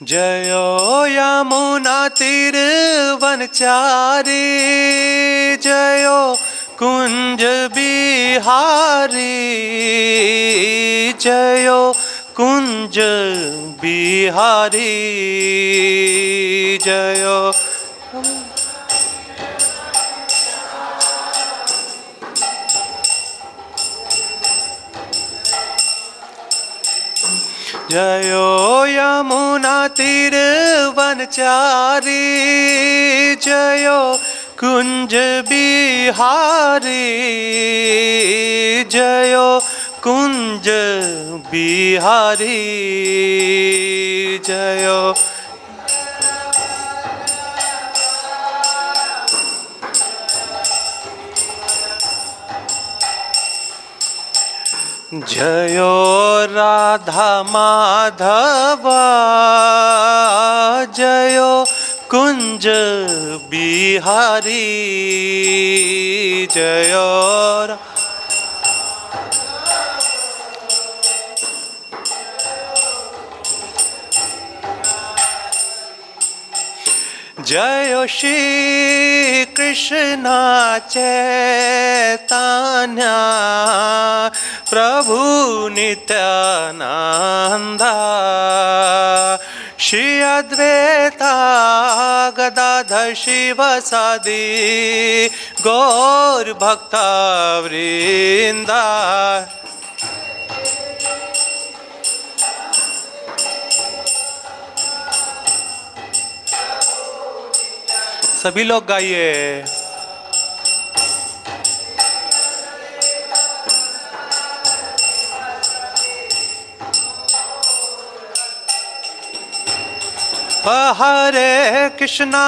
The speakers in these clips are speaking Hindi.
जयो यमुना तीर वनचारी, जयो कुंज बिहारी, जयो कुंज बिहारी, जयो जयो यमुना तीर वनचारी, जयो कुंज बिहारी, जयो कुंज बिहारी, जयो जयो राधा माधवा, जयो कुंज बिहारी, जयो जयो श्री कृष्ण चैतन्य प्रभु नित्यानंदा, श्री अद्वैता गदाधर शिवसादि गौर भक्ता वृंदा। सभी लोग गाइए। हरे कृष्णा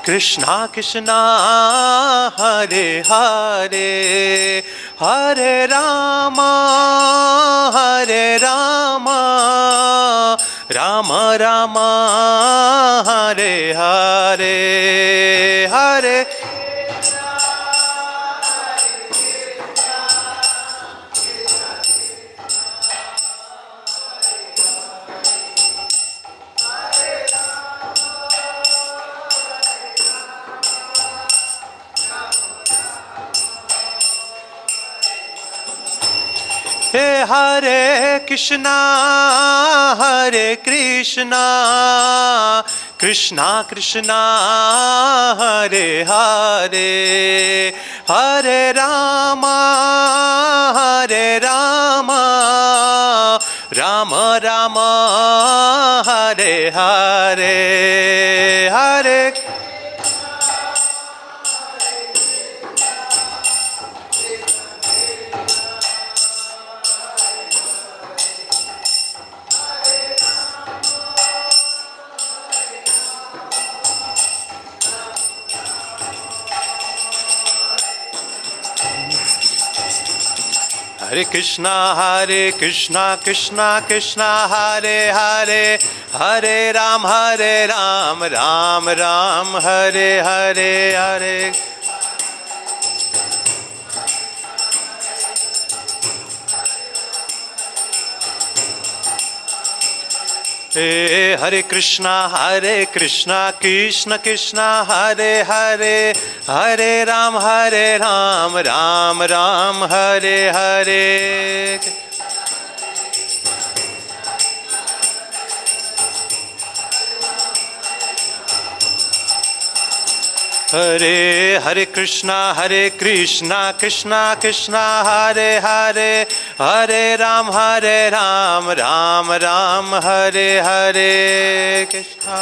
कृष्णा कृष्णा हरे हरे, हरे रामा राम राम हरे हरे, हरे हरे कृष्णा कृष्णा कृष्णा हरे हरे, हरे राम राम राम हरे हरे, हरे हरे कृष्णा कृष्णा कृष्णा हरे हरे, हरे राम राम राम हरे हरे, हरे हरे कृष्णा कृष्ण कृष्ण हरे हरे, हरे राम राम राम हरे हरे। हरे हरे कृष्णा कृष्ण कृष्ण हरे हरे, हरे राम राम राम हरे हरे कृष्णा।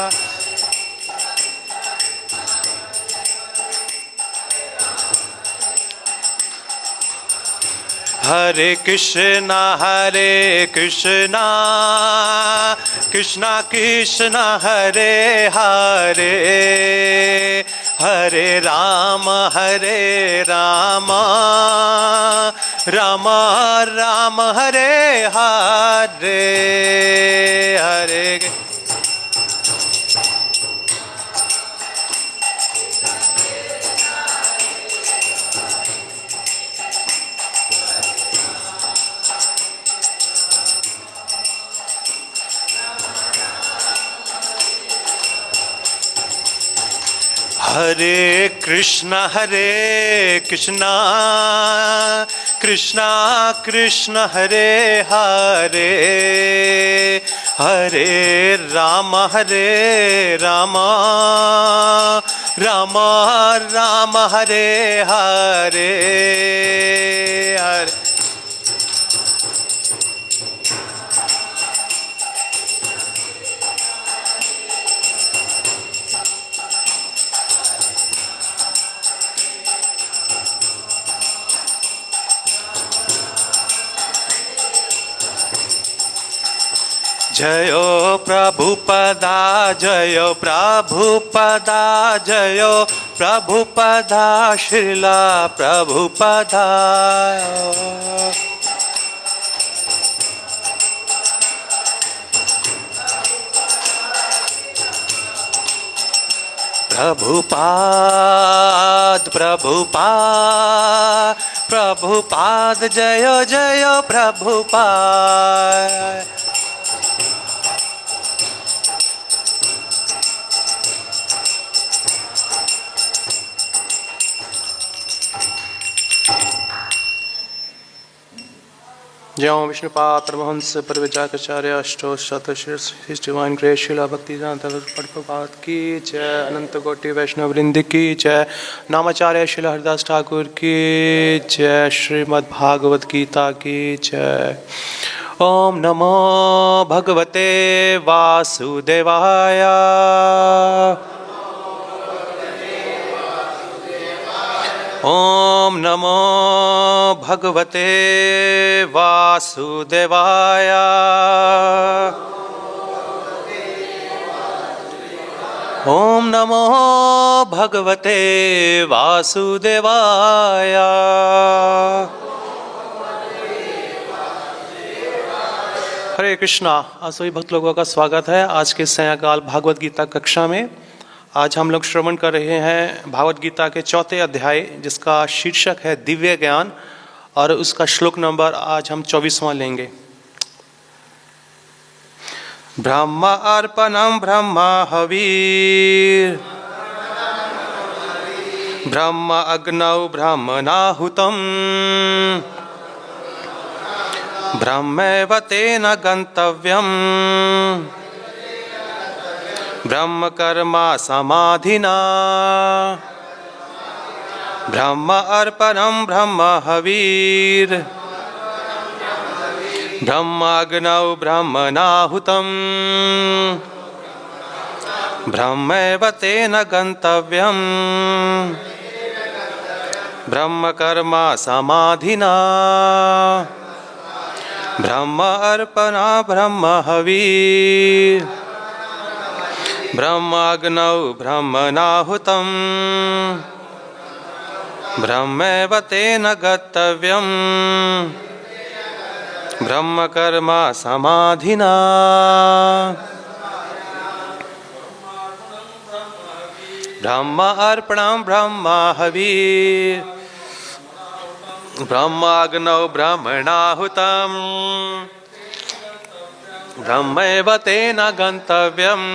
हरे कृष्णा कृष्ण कृष्ण हरे हरे, हरे राम राम राम हरे हरे, हरे हरे कृष्णा कृष्णा कृष्णा हरे हरे, हरे राम राम राम हरे हरे हरे। जयो प्रभुपदा जयो प्रभुपदा जयो प्रभुपदा श्रीला प्रभुपदा। प्रभुपाद प्रभुपाद प्रभुपाद जयो जयो प्रभुपाद। ज्यों विष्णुपाद परमहंस परिव्राजकाचार्य अष्टो शतशीर्ष his divine grace Srila Bhaktivedanta Prabhupada की जय, अनंत कोटि वैष्णव वृंद की जय, नामाचार्य शीला हरिदास ठाकुर की जय, श्रीमद् भागवत गीता की जय। ओम नमो भगवते वासुदेवाय। ओम नमो भगवते वासुदेवाय। ओम नमो भगवते वासुदेवाय। हरे कृष्णा। आज सभी भक्त लोगों का स्वागत है आज के सायंकाल भागवत गीता कक्षा में। आज हम लोग श्रवण कर रहे हैं भागवत गीता के 4थे अध्याय, जिसका शीर्षक है दिव्य ज्ञान, और उसका श्लोक नंबर आज हम 24वां लेंगे। ब्रह्म अर्पणम ब्रह्म हवीर ब्रह्म अग्नौ ब्रह्मणाहुतम ब्रह्मैव तेन गन्तव्यम् ब्रह्म कर्मा समाधिना ब्रह्म अर्पणम ब्रह्म हवीर ब्रह्म अग्नौ ब्रह्मणाहुतम ब्रह्मैव तेन गन्तव्यम् ब्रह्म कर्मा समाधिना ब्रह्म अर्पणा ब्रह्म हवीर ब्रह्म अग्नौ ब्रह्मणाहुतम ब्रह्मैव तेन गन्तव्यम् ब्रह्म कर्मा समाधिना। ब्रह्म अर्पणं ब्रह्म हवीर ब्रह्म अग्नौ ब्रह्मणाहुतम ब्रह्मैव तेन गन्तव्यम्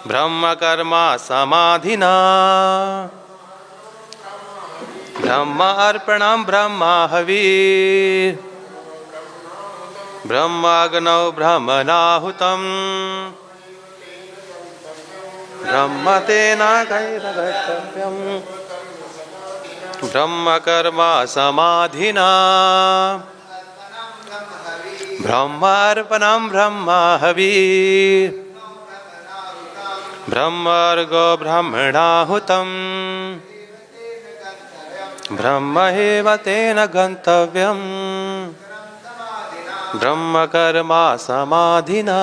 ब्रह्म कर्मा समाधिना। ब्रह्म अर्पणं ब्रह्म हवीर ब्रह्म अग्नौ ब्रह्मणाहुतम ब्रह्म तेन गन्तव्यम् ब्रह्म कर्मा समाधिना। ब्रह्म अर्पणं ब्रह्म हवीर ब्रह्म अर्घो ब्रह्मणाहुतम ब्रह्मैव तेन गन्तव्यम् ब्रह्म कर्मा समाधिना।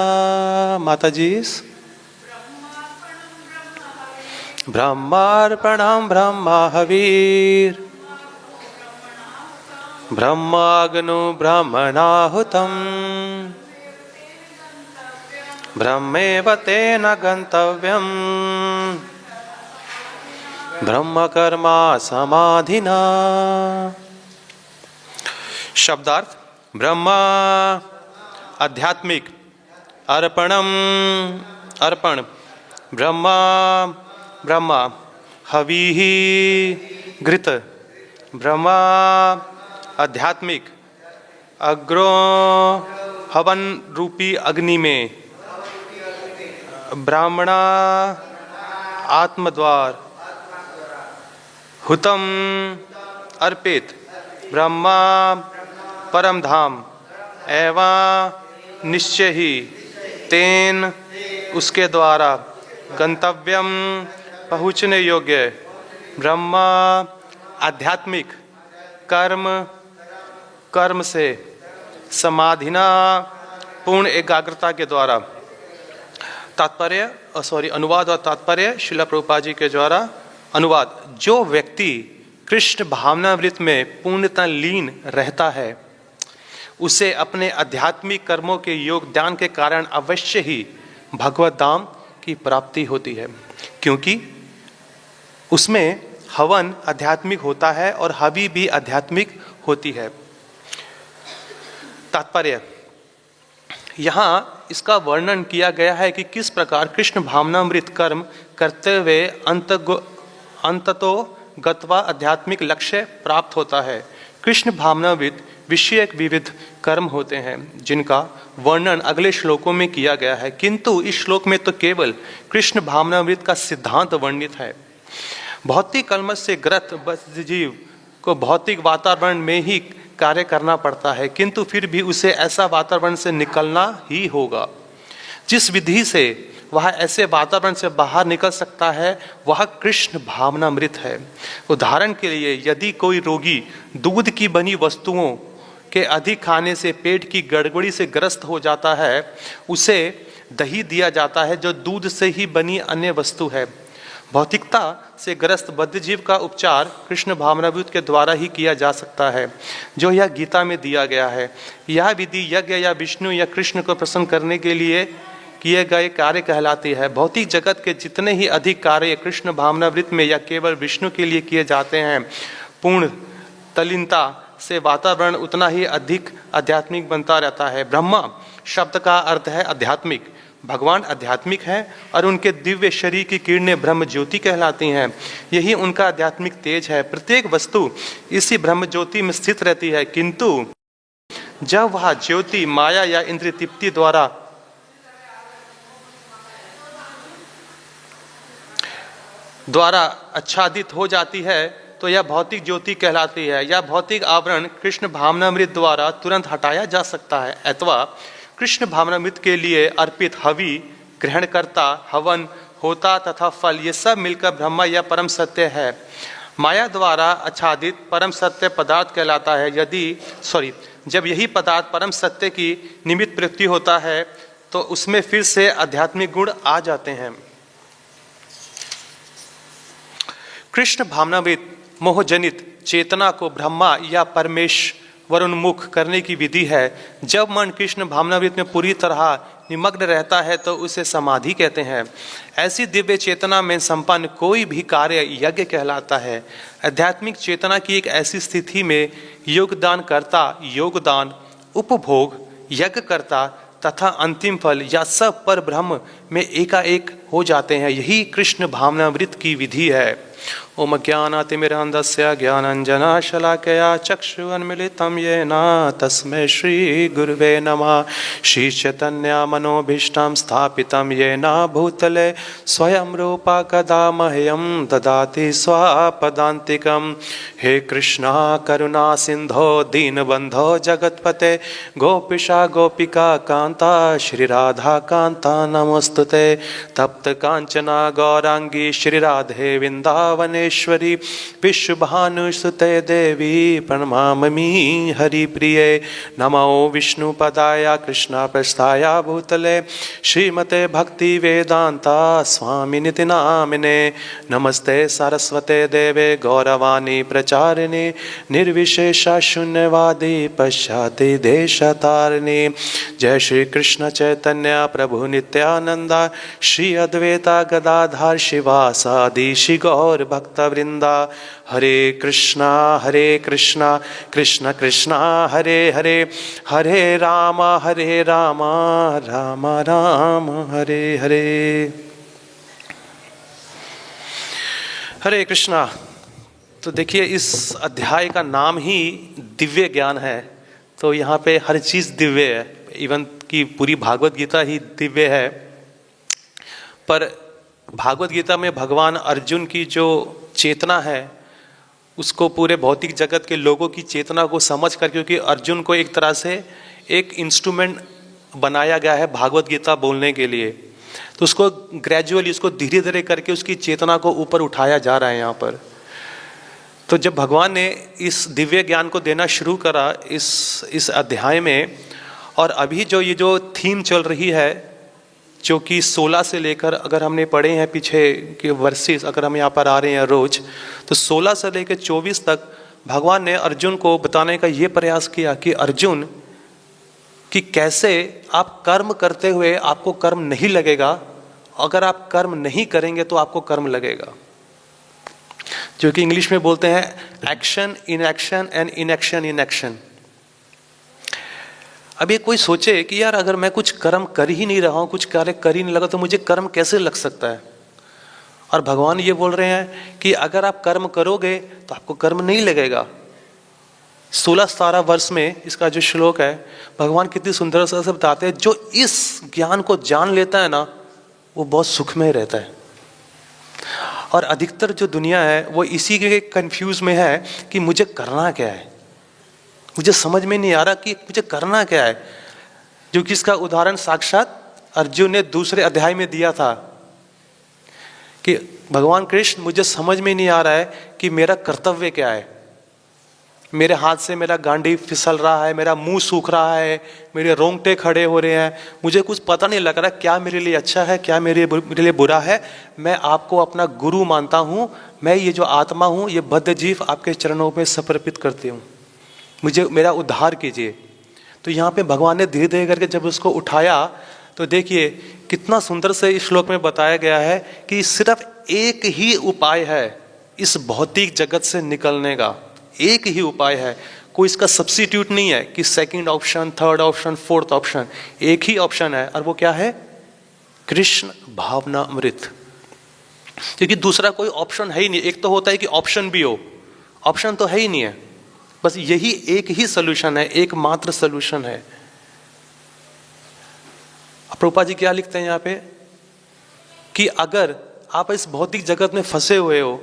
माताजी। ब्रह्मार्पणं ब्रह्म हवीर ब्रह्माग्नो ब्रह्मणाहुतम ब्रह्मैव तेन गन्तव्यम् ब्रह्म कर्मा समाधिना। शब्दार्थ। ब्रह्म आध्यात्मिक, अर्पणम अर्पण, ब्रह्म ब्रह्मा हविः घृत ब्रह्मा आध्यात्मिक अग्रो हवन रूपी अग्नि में ब्राह्मणा आत्मद्वार हुतम अर्पित ब्रह्मा परम धाम एवं निश्चय ही तेन उसके द्वारा गंतव्यम पहुँचने योग्य ब्रह्मा आध्यात्मिक कर्म से समाधिना पूर्ण एकाग्रता के द्वारा अनुवाद और तात्पर्य श्रील प्रभुपाद जी के द्वारा अनुवाद। जो व्यक्ति कृष्ण भावनामृत में पूर्णतः लीन रहता है उसे अपने आध्यात्मिक कर्मों के योगदान के कारण अवश्य ही भगवत धाम की प्राप्ति होती है, क्योंकि उसमें हवन आध्यात्मिक होता है और हवि भी आध्यात्मिक होती है। तात्पर्य, यहाँ इसका वर्णन किया गया है कि किस प्रकार कृष्ण भावनामृत कर्म करते हुए अंततो गत्वा आध्यात्मिक लक्ष्य प्राप्त होता है। कृष्ण भावनामृत विषयक विविध कर्म होते हैं जिनका वर्णन अगले श्लोकों में किया गया है, किंतु इस श्लोक में तो केवल कृष्ण भावनामृत का सिद्धांत वर्णित है। भौतिक कलमश से ग्रस्त जीव को भौतिक वातावरण में ही कार्य करना पड़ता है, किंतु फिर भी उसे ऐसा वातावरण से निकलना ही होगा। जिस विधि से वह ऐसे वातावरण से बाहर निकल सकता है वह कृष्ण भावनामृत है। उदाहरण के लिए, यदि कोई रोगी दूध की बनी वस्तुओं के अधिक खाने से पेट की गड़बड़ी से ग्रस्त हो जाता है, उसे दही दिया जाता है जो दूध से ही बनी अन्य वस्तु है। भौतिकता से ग्रस्त बद्धजीव का उपचार कृष्ण भावनामृत के द्वारा ही किया जा सकता है, जो यह गीता में दिया गया है। यह विधि यज्ञ या विष्णु या कृष्ण को प्रसन्न करने के लिए किए गए कार्य कहलाती है। भौतिक जगत के जितने ही अधिक कार्य कृष्ण भावनामृत में या केवल विष्णु के लिए किए जाते हैं, पूर्ण तल्लीनता से वातावरण उतना ही अधिक आध्यात्मिक बनता रहता है। ब्रह्मा शब्द का अर्थ है आध्यात्मिक। भगवान आध्यात्मिक है और उनके दिव्य शरीर की किरणें ब्रह्म ज्योति कहलाती हैं। यही उनका आध्यात्मिक तेज है। प्रत्येक वस्तु इसी ब्रह्म ज्योति में स्थित रहती है, किंतु जब वह ज्योति माया या इंद्रिय तृप्ति द्वारा आच्छादित हो जाती है तो यह भौतिक ज्योति कहलाती है। यह भौतिक आवरण कृष्ण भावनामृत द्वारा तुरंत हटाया जा सकता है, अथवा कृष्ण भावनामृत के लिए अर्पित हवि ग्रहणकर्ता हवन होता तथा फल ये सब मिलकर ब्रह्म या परम सत्य है। माया द्वारा आच्छादित परम सत्य पदार्थ कहलाता है। जब यही पदार्थ परम सत्य की निमित्त प्रवृत्ति होता है तो उसमें फिर से आध्यात्मिक गुण आ जाते हैं। कृष्ण भावनामृत मोहजनित चेतना को ब्रह्मा या परमेश्वरोन्मुख करने की विधि है। जब मन कृष्ण भावनामृत में पूरी तरह निमग्न रहता है तो उसे समाधि कहते हैं। ऐसी दिव्य चेतना में संपन्न कोई भी कार्य यज्ञ कहलाता है। आध्यात्मिक चेतना की एक ऐसी स्थिति में योगदान उपभोग यज्ञ करता तथा अंतिम फल या सब पर ब्रह्म में एकाएक हो जाते हैं। यही कृष्ण भावनामृत की विधि है। ओम ज्ञानातिमिरान्धस्य ज्ञानाञ्जनशलाकया चक्षुरुन्मीलितं येन तस्मै श्री गुरुवे नमः। श्रीचैतन्यमनोभीष्टं स्थापितं येन भूतले स्वयं रूपा कदा मह्यं ददाति स्वपदान्तिकं। हे कृष्णा करुणा सिन्धो दीनबन्धो जगत्पते गोपीशा गोपिका कान्ता श्रीराधा कान्ता नमोस्तुते। तप्त कांचना गौरांगी श्रीराधे वृंदावनेश्वरी विश्वभानुसुते देवी प्रणमामि हरिप्रिये। नमो विष्णुपदाय कृष्णप्रस्थाय भूतले श्रीमते भक्ति वेदांता स्वामिनिति नामिने। नमस्ते सरस्वते देवे गौरवाणी प्रचारिणे निर्विशेष शून्यवादी पश्चाति देशतारिणे। जय श्री कृष्ण चैतन्य प्रभु नित्यानंद श्री अद्वैता गदाधर शिवासादि श्री गौर भक्त वृंदा। हरे कृष्णा कृष्ण कृष्णा हरे हरे हरे राम राम राम हरे हरे। हरे कृष्णा। तो देखिए, इस अध्याय का नाम ही दिव्य ज्ञान है। तो यहाँ पे हर चीज़ दिव्य है, इवन की पूरी भागवत गीता ही दिव्य है। पर भागवत गीता में भगवान अर्जुन की जो चेतना है, उसको पूरे भौतिक जगत के लोगों की चेतना को समझ कर, क्योंकि अर्जुन को एक तरह से एक इंस्ट्रूमेंट बनाया गया है भागवत गीता बोलने के लिए, तो उसको ग्रेजुअली, उसको धीरे धीरे करके उसकी चेतना को ऊपर उठाया जा रहा है यहाँ पर। तो जब भगवान ने इस दिव्य ज्ञान को देना शुरू करा इस अध्याय में, और अभी जो ये जो थीम चल रही है, जो कि 16 से लेकर, अगर हमने पढ़े हैं पीछे के वर्सेस, अगर हम यहाँ पर आ रहे हैं रोज, तो 16 से लेकर 24 तक भगवान ने अर्जुन को बताने का ये प्रयास किया कि अर्जुन, कि कैसे आप कर्म करते हुए आपको कर्म नहीं लगेगा, अगर आप कर्म नहीं करेंगे तो आपको कर्म लगेगा, जो कि इंग्लिश में बोलते हैं action in action and inaction in action. अब ये कोई सोचे कि यार, अगर मैं कुछ कर्म कर ही नहीं रहा हूँ, कुछ कार्य कर ही नहीं लगा, तो मुझे कर्म कैसे लग सकता है? और भगवान ये बोल रहे हैं कि अगर आप कर्म करोगे तो आपको कर्म नहीं लगेगा। 16-17 वर्ष में इसका जो श्लोक है, भगवान कितनी सुंदरता से बताते हैं, जो इस ज्ञान को जान लेता है ना, वो बहुत सुखमय रहता है। और अधिकतर जो दुनिया है वो इसी के कंफ्यूज में है कि मुझे करना क्या है, मुझे समझ में नहीं आ रहा कि मुझे करना क्या है। जो कि इसका उदाहरण साक्षात अर्जुन ने दूसरे अध्याय में दिया था कि भगवान कृष्ण, मुझे समझ में नहीं आ रहा है कि मेरा कर्तव्य क्या है। मेरे हाथ से मेरा गांडी फिसल रहा है, मेरा मुंह सूख रहा है, मेरे रोंगटे खड़े हो रहे हैं, मुझे कुछ पता नहीं लग रहा क्या मेरे लिए अच्छा है, क्या मेरे लिए बुरा है। मैं आपको अपना गुरु मानता हूँ, मैं ये जो आत्मा हूँ, ये बद्ध जीव आपके चरणों में समर्पित करती हूँ, मुझे मेरा उद्धार कीजिए। तो यहाँ पे भगवान ने धीरे धीरे करके जब उसको उठाया, तो देखिए कितना सुंदर से इस श्लोक में बताया गया है कि सिर्फ एक ही उपाय है इस भौतिक जगत से निकलने का, एक ही उपाय है, कोई इसका सब्स्टिट्यूट नहीं है कि second option, third option, fourth option. एक ही ऑप्शन है, और वो क्या है? कृष्ण भावना अमृत। क्योंकि दूसरा कोई ऑप्शन है ही नहीं। एक तो होता है कि ऑप्शन भी हो, ऑप्शन तो है ही नहीं है, बस यही एक ही सोल्यूशन है, एकमात्र सोल्यूशन है। प्रभुपाद जी क्या लिखते हैं यहाँ पे कि अगर आप इस भौतिक जगत में फंसे हुए हो,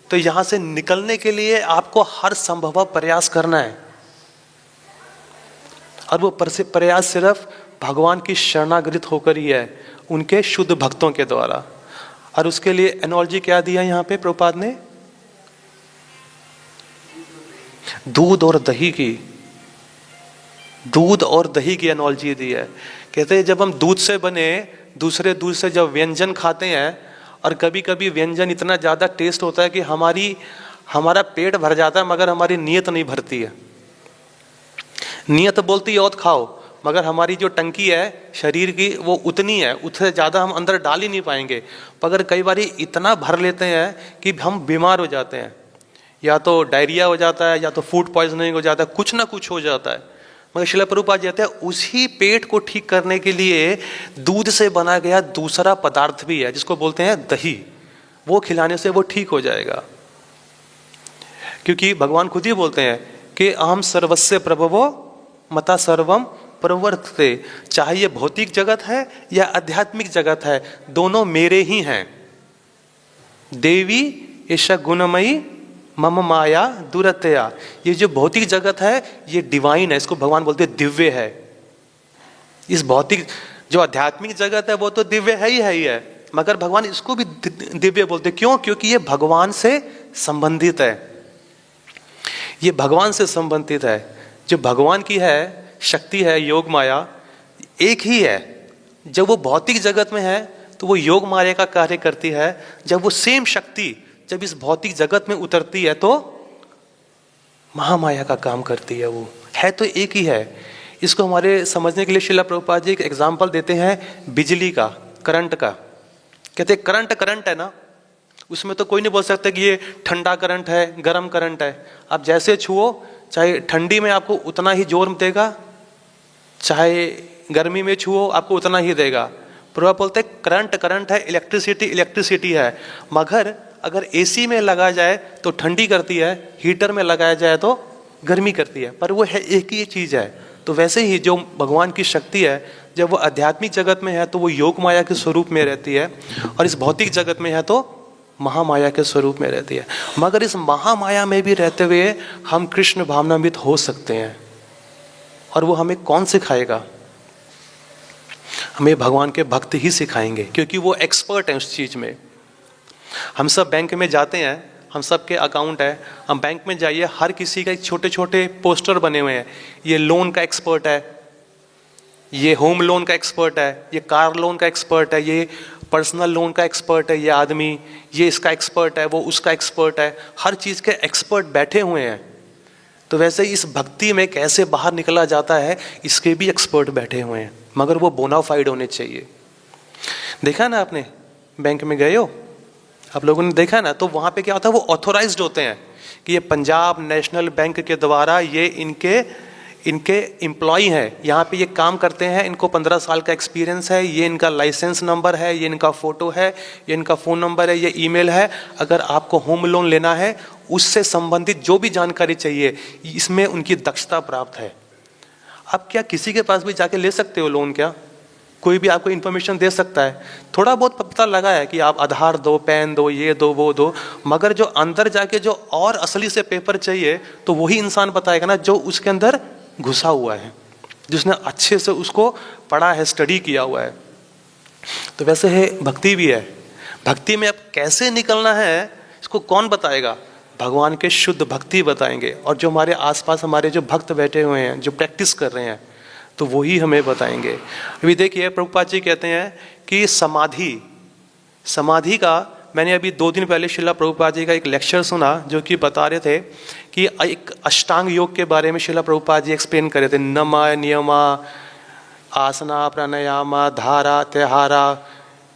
तो यहां से निकलने के लिए आपको हर संभव प्रयास करना है, और वो प्रयास सिर्फ भगवान की शरणागत होकर ही है, उनके शुद्ध भक्तों के द्वारा। और उसके लिए एनोलॉजी क्या दिया यहाँ पे प्रभुपाद ने? दूध और दही की, दूध और दही की एनोलॉजी दी है। कहते हैं जब हम दूध से बने दूसरे दूध से जब व्यंजन खाते हैं, और कभी कभी व्यंजन इतना ज़्यादा टेस्ट होता है कि हमारा पेट भर जाता है, मगर हमारी नीयत नहीं भरती है। नीयत बोलती है और खाओ, मगर हमारी जो टंकी है शरीर की वो उतनी है, उससे ज़्यादा हम अंदर डाल ही नहीं पाएंगे। मगर कई बार इतना भर लेते हैं कि हम बीमार हो जाते हैं, या तो डायरिया हो जाता है, या तो फूड पॉइजनिंग हो जाता है, कुछ ना कुछ हो जाता है। मगर श्रील प्रभुपाद कहते हैं उसी पेट को ठीक करने के लिए दूध से बना गया दूसरा पदार्थ भी है, जिसको बोलते हैं दही। वो खिलाने से वो ठीक हो जाएगा, क्योंकि भगवान खुद ही बोलते हैं कि अहम सर्वस्य प्रभवो मता सर्वम प्रवर्तते। चाहे ये भौतिक जगत है या आध्यात्मिक जगत है, दोनों मेरे ही हैं। देवी ईशा गुणमयी मम माया दुरतया। ये जो भौतिक जगत है ये डिवाइन है, इसको भगवान बोलते हैं दिव्य है। इस भौतिक जो आध्यात्मिक जगत है वो तो दिव्य है ही है, मगर भगवान इसको भी दिव्य बोलते। क्यों? क्योंकि ये भगवान से संबंधित है, ये भगवान से संबंधित है। जो भगवान की है शक्ति है योग माया, एक ही है। जब वो भौतिक जगत में है तो वो योग माया का कार्य करती है, जब वो सेम शक्ति जब इस भौतिक जगत में उतरती है तो महामाया का काम करती है। वो है तो एक ही है। इसको हमारे समझने के लिए श्रील प्रभुपाद जी एक एग्जाम्पल देते हैं बिजली का, करंट का। कहते हैं करंट है ना, उसमें तो कोई नहीं बोल सकता कि ये ठंडा करंट है, गर्म करंट है। आप जैसे छुओ, चाहे ठंडी में आपको उतना ही जोर देगा, चाहे गर्मी में छुओ आपको उतना ही देगा। प्रभुपाद बोलते हैं करंट है, इलेक्ट्रिसिटी है। मगर अगर एसी में लगा जाए तो ठंडी करती है, हीटर में लगाया जाए तो गर्मी करती है, पर वो है एक ही चीज़ है। तो वैसे ही जो भगवान की शक्ति है, जब वो आध्यात्मिक जगत में है तो वो योग माया के स्वरूप में रहती है, और इस भौतिक जगत में है तो महामाया के स्वरूप में रहती है। मगर इस महामाया में भी रहते हुए हम कृष्ण भावनान्वित हो सकते हैं। और वो हमें कौन सिखाएगा? हमें भगवान के भक्त ही सिखाएंगे, क्योंकि वो एक्सपर्ट हैं उस चीज़ में। हम सब बैंक में जाते हैं, हम सब के अकाउंट है, हम बैंक में जाइए, हर किसी का एक छोटे छोटे पोस्टर बने हुए हैं। ये लोन का एक्सपर्ट है, ये होम लोन का एक्सपर्ट है, ये कार लोन का एक्सपर्ट है, ये पर्सनल लोन का एक्सपर्ट है, ये आदमी, ये इसका एक्सपर्ट है, वो उसका एक्सपर्ट है। हर चीज़ के एक्सपर्ट बैठे हुए हैं। तो वैसे ही इस भक्ति में कैसे बाहर निकला जाता है, इसके भी एक्सपर्ट बैठे हुए हैं, मगर वो बोनाफाइड होने चाहिए। देखा ना आपने, बैंक में गए हो, आप लोगों ने देखा ना, तो वहाँ पे क्या होता है, वो ऑथोराइज्ड होते हैं कि ये पंजाब नेशनल बैंक के द्वारा ये इनके एम्प्लॉय हैं, यहाँ पे ये काम करते हैं, इनको 15 साल का एक्सपीरियंस है, ये इनका लाइसेंस नंबर है, ये इनका फ़ोटो है, ये इनका फ़ोन नंबर है, ये ईमेल है। अगर आपको होम लोन लेना है, उससे संबंधित जो भी जानकारी चाहिए, इसमें उनकी दक्षता प्राप्त है। आप क्या किसी के पास भी जाके ले सकते हो लोन? क्या कोई भी आपको इन्फॉर्मेशन दे सकता है? थोड़ा बहुत पता लगा है कि आप आधार दो, पैन दो, ये दो, वो दो, मगर जो अंदर जाके जो और असली से पेपर चाहिए, तो वही इंसान बताएगा ना जो उसके अंदर घुसा हुआ है, जिसने अच्छे से उसको पढ़ा है, स्टडी किया हुआ है। तो वैसे है भक्ति भी है। भक्ति में अब कैसे निकलना है, इसको कौन बताएगा? भगवान के शुद्ध भक्ति बताएंगे, और जो हमारे आसपास हमारे जो भक्त बैठे हुए हैं, जो प्रैक्टिस कर रहे हैं, तो वही हमें बताएंगे। अभी देखिए, प्रभुपाद जी कहते हैं कि समाधि का, मैंने अभी 2 दिन पहले शिला प्रभुपाद जी का एक लेक्चर सुना, जो कि बता रहे थे कि एक अष्टांग योग के बारे में शिला प्रभुपाद जी एक्सप्लेन कर रहे थे। नमा, नियमा, आसना, प्राणायामा, धारा, त्योहारा,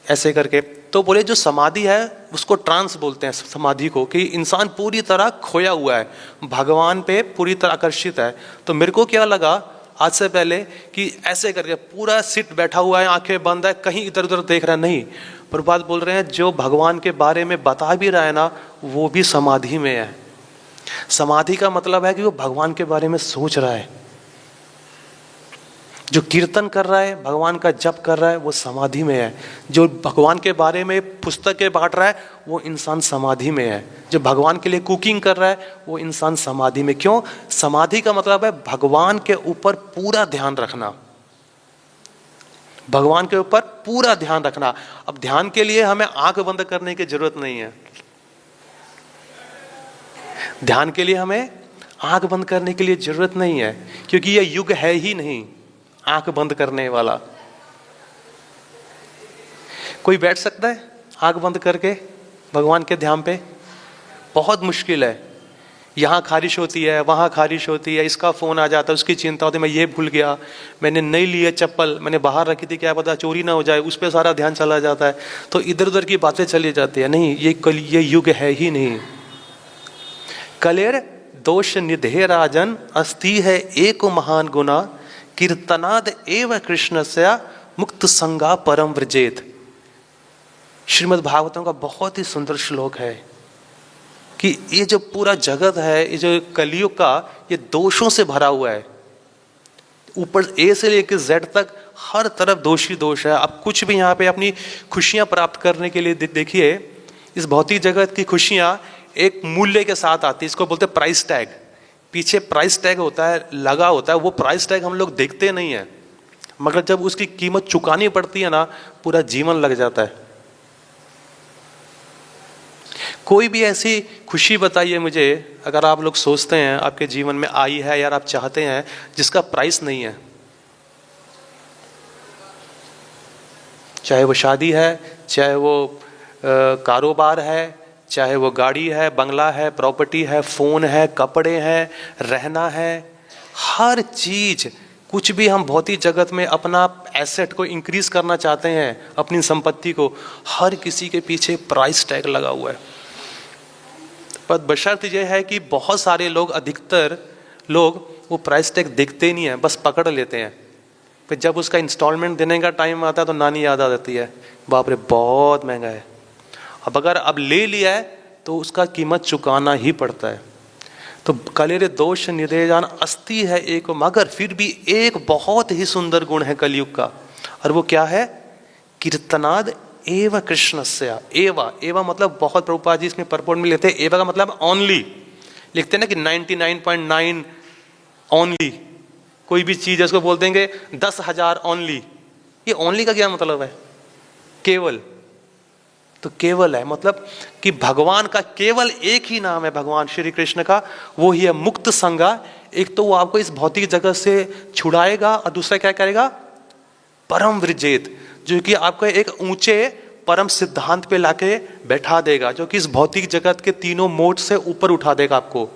ऐसे करके। तो बोले जो समाधि है उसको ट्रांस बोलते हैं समाधि को, कि इंसान पूरी तरह खोया हुआ है, भगवान पे पूरी तरह आकर्षित है। तो मेरे को क्या लगा आज से पहले कि ऐसे करके पूरा सिट बैठा हुआ है, आंखें बंद है, कहीं इधर उधर देख रहा नहीं। प्रभुपाद बोल रहे हैं जो भगवान के बारे में बता भी रहा है ना, वो भी समाधि में है। समाधि का मतलब है कि वो भगवान के बारे में सोच रहा है। जो कीर्तन कर रहा है, भगवान का जप कर रहा है, वो समाधि में है। जो भगवान के बारे में पुस्तकें बांट रहा है, वो इंसान समाधि में है। जो भगवान के लिए कुकिंग कर रहा है, वो इंसान समाधि में। क्यों? समाधि का मतलब है भगवान के ऊपर पूरा ध्यान रखना, भगवान के ऊपर पूरा ध्यान रखना। अब ध्यान के लिए हमें आंख बंद करने की जरूरत नहीं है। ध्यान के लिए हमें आंख बंद करने के लिए जरूरत नहीं है, क्योंकि यह युग है ही नहीं आंख बंद करने वाला। कोई बैठ सकता है आंख बंद करके भगवान के ध्यान पे? बहुत मुश्किल है। यहाँ खारिश होती है, वहाँ खारिश होती है, इसका फ़ोन आ जाता है, उसकी चिंता होती है, मैं ये भूल गया, मैंने नहीं ली है चप्पल, मैंने बाहर रखी थी, क्या पता चोरी ना हो जाए, उस पर सारा ध्यान चला जाता है। तो इधर उधर की बातें चली जाती है। नहीं, ये युग है ही नहीं। कलेर दोष निधे राजन अस्ति है एक महान गुना, कीर्तनाद एव कृष्णस्य मुक्त संगा परम व्रजेत। श्रीमद् भागवतम का बहुत ही सुंदर श्लोक है कि ये जो पूरा जगत है, ये जो कलयुग का, ये दोषों से भरा हुआ है। ऊपर ए से लेकर जेड तक हर तरफ दोष ही दोष है। अब कुछ भी यहाँ पे अपनी खुशियाँ प्राप्त करने के लिए देखिए, इस भौतिक जगत की खुशियाँ एक मूल्य के साथ आती है। इसको बोलते हैं प्राइस टैग। पीछे प्राइस टैग होता है, लगा होता है। वो प्राइस टैग हम लोग देखते नहीं है, मगर जब उसकी कीमत चुकानी पड़ती है ना, पूरा जीवन लग जाता है। कोई भी ऐसी खुशी बताइए मुझे, अगर आप लोग सोचते हैं आपके जीवन में आई है या आप चाहते हैं, जिसका प्राइस नहीं है। चाहे वो शादी है, चाहे वो कारोबार है, चाहे वो गाड़ी है, बंगला है, प्रॉपर्टी है, फोन है, कपड़े हैं, रहना है, हर चीज, कुछ भी हम भौतिक जगत में अपना एसेट को इंक्रीज करना चाहते हैं, अपनी संपत्ति को, हर किसी के पीछे प्राइस टैग लगा हुआ है। पर बशर्त यह है कि बहुत सारे लोग, अधिकतर लोग वो प्राइस टैग देखते नहीं है, बस पकड़ लेते हैं। फिर जब उसका इंस्टॉलमेंट देने का टाइम आता है तो नानी याद आ जाती है, बाप रे बहुत महंगा है। अब अगर अब ले लिया है तो उसका कीमत चुकाना ही पड़ता है। तो कलेरे दोष निदेजान अस्ति है एक, मगर फिर भी एक बहुत ही सुंदर गुण है कलयुग का, और वो क्या है? कीर्तनाद एव कृष्णस्य। एवा, एवा मतलब बहुत, प्रभुपाद जी इसमें परपोर्ट में लेते हैं एवा का मतलब ओनली, लिखते हैं ना कि 99.9 ओनली, कोई भी चीज है उसको बोल देंगे 10,000 ओनली। ये ओनली का क्या मतलब है? केवल। तो केवल है मतलब कि भगवान का केवल एक ही नाम है भगवान श्री कृष्ण का, वो ही है मुक्त संगा। एक तो वो आपको इस भौतिक जगत से छुड़ाएगा और दूसरा क्या करेगा? परम वृजेत, जो कि आपको एक ऊंचे परम सिद्धांत पे लाके बैठा देगा, जो कि इस भौतिक जगत के तीनों मोड से ऊपर उठा देगा आपको।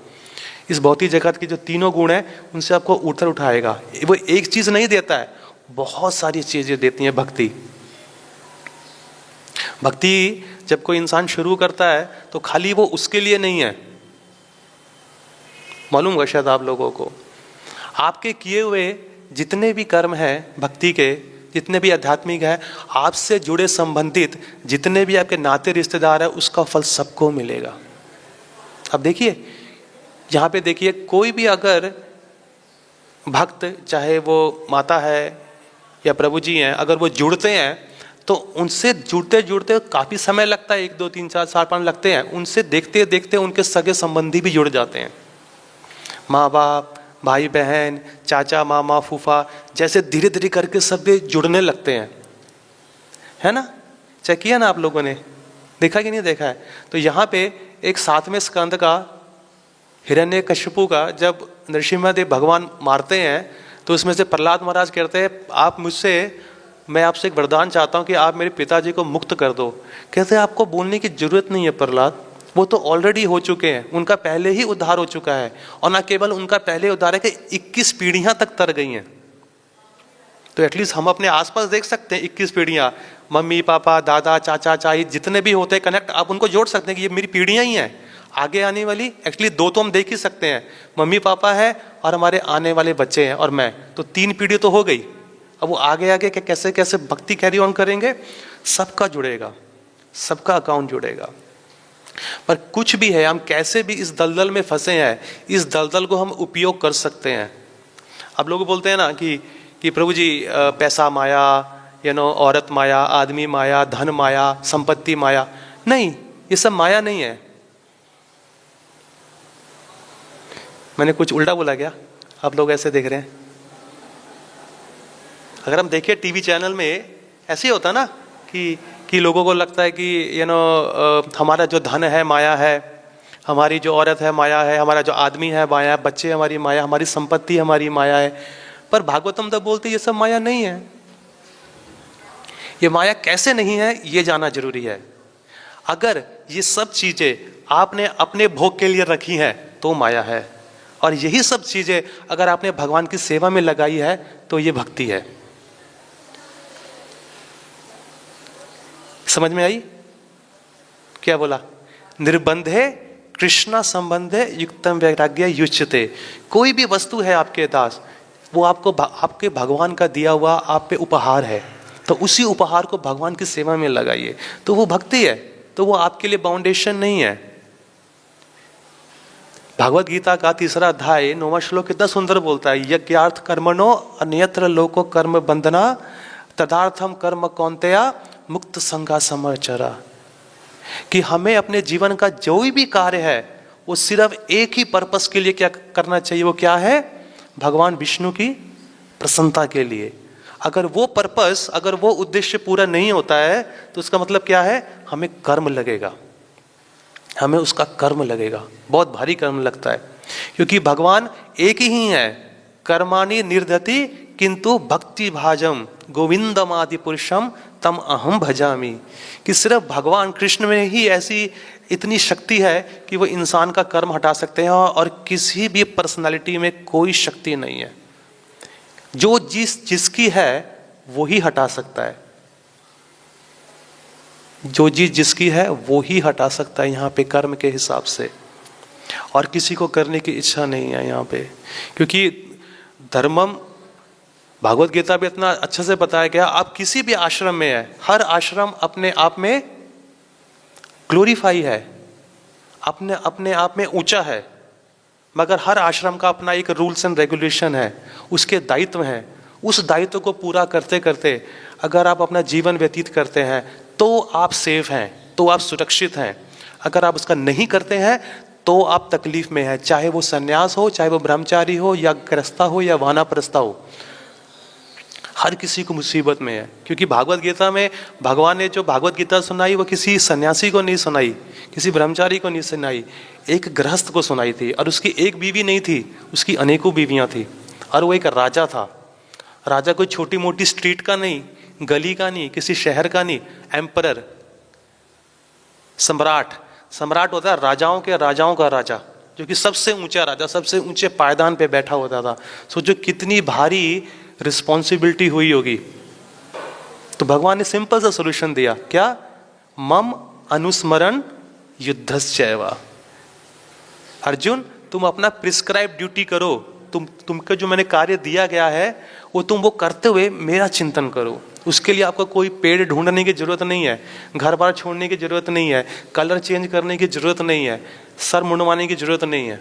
इस भौतिक जगत के जो तीनों गुण हैं उनसे आपको ऊपर उठाएगा। वो एक चीज नहीं देता है, बहुत सारी चीजें देती हैं भक्ति। भक्ति जब कोई इंसान शुरू करता है तो खाली वो उसके लिए नहीं है, मालूम होगा शायद आप लोगों को। आपके किए हुए जितने भी कर्म हैं भक्ति के, जितने भी आध्यात्मिक है, आपसे जुड़े संबंधित जितने भी आपके नाते रिश्तेदार है, उसका फल सबको मिलेगा। अब देखिए यहाँ पे देखिए, कोई भी अगर भक्त, चाहे वो माता है या प्रभु जी हैं, अगर वो जुड़ते हैं तो उनसे जुड़ते जुड़ते काफ़ी समय लगता है, 1 2 3 4 4 5 लगते हैं। उनसे देखते देखते उनके सगे संबंधी भी जुड़ जाते हैं, माँ बाप, भाई बहन, चाचा मामा फूफा, जैसे धीरे धीरे करके सब भी जुड़ने लगते हैं, है ना? चेक किया ना आप लोगों ने, देखा कि नहीं देखा है? तो यहाँ पे एक 7वें स्कंद का हिरण्यकशिपु का जब नरसिम्हादेव भगवान मारते हैं, तो उसमें से प्रहलाद महाराज कहते हैं, आप मुझसे, मैं आपसे एक वरदान चाहता हूँ कि आप मेरे पिताजी को मुक्त कर दो। कहते हैं आपको बोलने की जरूरत नहीं है प्रहलाद, वो तो ऑलरेडी हो चुके हैं, उनका पहले ही उद्धार हो चुका है। और ना केवल उनका पहले उद्धार है कि 21 पीढ़ियां तक तर गई हैं। तो एटलीस्ट हम अपने आसपास देख सकते हैं 21 पीढ़ियां, मम्मी पापा दादा चाचा चाची जितने भी होते हैं कनेक्ट, आप उनको जोड़ सकते हैं कि ये मेरी पीढ़ियां ही हैं। आगे आने वाली एक्चुअली 2 तो हम देख ही सकते हैं, मम्मी पापा है और हमारे आने वाले बच्चे हैं और मैं, तो 3 पीढ़ी तो हो गई। अब वो आगे आगे के कैसे कैसे भक्ति कैरी ऑन करेंगे, सबका जुड़ेगा, सबका अकाउंट जुड़ेगा। पर कुछ भी है, हम कैसे भी इस दलदल में फंसे हैं, इस दलदल को हम उपयोग कर सकते हैं। अब लोग बोलते हैं ना कि प्रभु जी पैसा माया, औरत माया, आदमी माया, धन माया, संपत्ति माया। नहीं, ये सब माया नहीं है। मैंने कुछ उल्टा बोला क्या? आप लोग ऐसे देख रहे हैं? अगर हम देखें टीवी चैनल में ऐसे ही होता ना कि लोगों को लगता है कि हमारा जो धन है माया है, हमारी जो औरत है माया है, हमारा जो आदमी है माया है, बच्चे हमारी माया, हमारी संपत्ति हमारी माया है। पर भागवतम तो बोलते ये सब माया नहीं है। ये माया कैसे नहीं है ये जानना जरूरी है। अगर ये सब चीजें आपने अपने भोग के लिए रखी हैं तो माया है, और यही सब चीजें अगर आपने भगवान की सेवा में लगाई है तो ये भक्ति है। समझ में आई? क्या बोला? निर्बंधे कृष्णा संबंधे युक्तम वैराग्य युच्यते। कोई भी वस्तु है आपके दास, वो आपको आपके भगवान का दिया हुआ आप पे उपहार है, तो उसी उपहार को भगवान की सेवा में लगाइए, तो वो भक्ति है। तो वो आपके लिए बाउंडेशन नहीं है। भागवत गीता का 3रा अध्याय 9वां श्लोक कितना सुंदर बोलता है, यज्ञार्थ कर्मणो अन्यत्र लोको कर्म बंधना तदार्थम कर्म कौन्तेया मुक्त संगा समरचरा। कि हमें अपने जीवन का जो भी कार्य है वो सिर्फ एक ही पर्पस के लिए क्या करना चाहिए, वो क्या है? भगवान विष्णु की प्रसन्नता के लिए। अगर वो पर्पस, अगर वो उद्देश्य पूरा नहीं होता है तो उसका मतलब क्या है? हमें कर्म लगेगा, हमें उसका कर्म लगेगा, बहुत भारी कर्म लगता है। क्योंकि भगवान एक ही है, कर्माणि निर्दति किंतु भक्ति भाजम गोविंदमादि पुरुषम तम अहम भजामि। कि सिर्फ भगवान कृष्ण में ही ऐसी इतनी शक्ति है कि वो इंसान का कर्म हटा सकते हैं, और किसी भी पर्सनालिटी में कोई शक्ति नहीं है। जो जिसकी है वो ही हटा सकता है, जो जिसकी है वो ही हटा सकता है यहाँ पे कर्म के हिसाब से, और किसी को करने की इच्छा नहीं है यहाँ पे। क्योंकि धर्मम, भागवत गीता भी इतना अच्छे से बताया गया, आप किसी भी आश्रम में है, हर आश्रम अपने आप में ग्लोरीफाई है, अपने अपने आप में ऊंचा है, मगर हर आश्रम का अपना एक रूल्स एंड रेगुलेशन है, उसके दायित्व हैं। उस दायित्व को पूरा करते करते अगर आप अपना जीवन व्यतीत करते हैं तो आप सेफ हैं, तो आप सुरक्षित हैं। अगर आप उसका नहीं करते हैं तो आप तकलीफ में हैं, चाहे वो सन्यास हो, चाहे वो ब्रह्मचारी हो, या गृहस्था हो, या वानप्रस्था हो, हर किसी को मुसीबत में है। क्योंकि भागवत गीता में भगवान ने जो भागवत गीता सुनाई वो किसी सन्यासी को नहीं सुनाई, किसी ब्रह्मचारी को नहीं सुनाई, एक गृहस्थ को सुनाई थी। और उसकी एक बीवी नहीं थी, उसकी अनेकों बीवियां थी। और वो एक राजा था। राजा कोई छोटी मोटी स्ट्रीट का नहीं, गली का नहीं, किसी शहर का नहीं, एम्परर, सम्राट। सम्राट होता है राजाओं के राजाओं का राजा, जो कि सबसे ऊंचा राजा, सबसे ऊंचे पायदान पे बैठा होता था। सोचो कितनी भारी रिस्पॉन्सिबिलिटी हुई होगी। तो भगवान ने सिंपल सा सोल्यूशन दिया, क्या? मम अनुस्मरण युद्धश्चैव। अर्जुन, तुम अपना प्रिस्क्राइब ड्यूटी करो, तुमको जो मैंने कार्य दिया गया है वो करते हुए मेरा चिंतन करो। उसके लिए आपको कोई पेड़ ढूंढने की जरूरत नहीं है, घर बार छोड़ने की जरूरत नहीं है, कलर चेंज करने की जरूरत नहीं है, सर मुंडवाने की जरूरत नहीं है।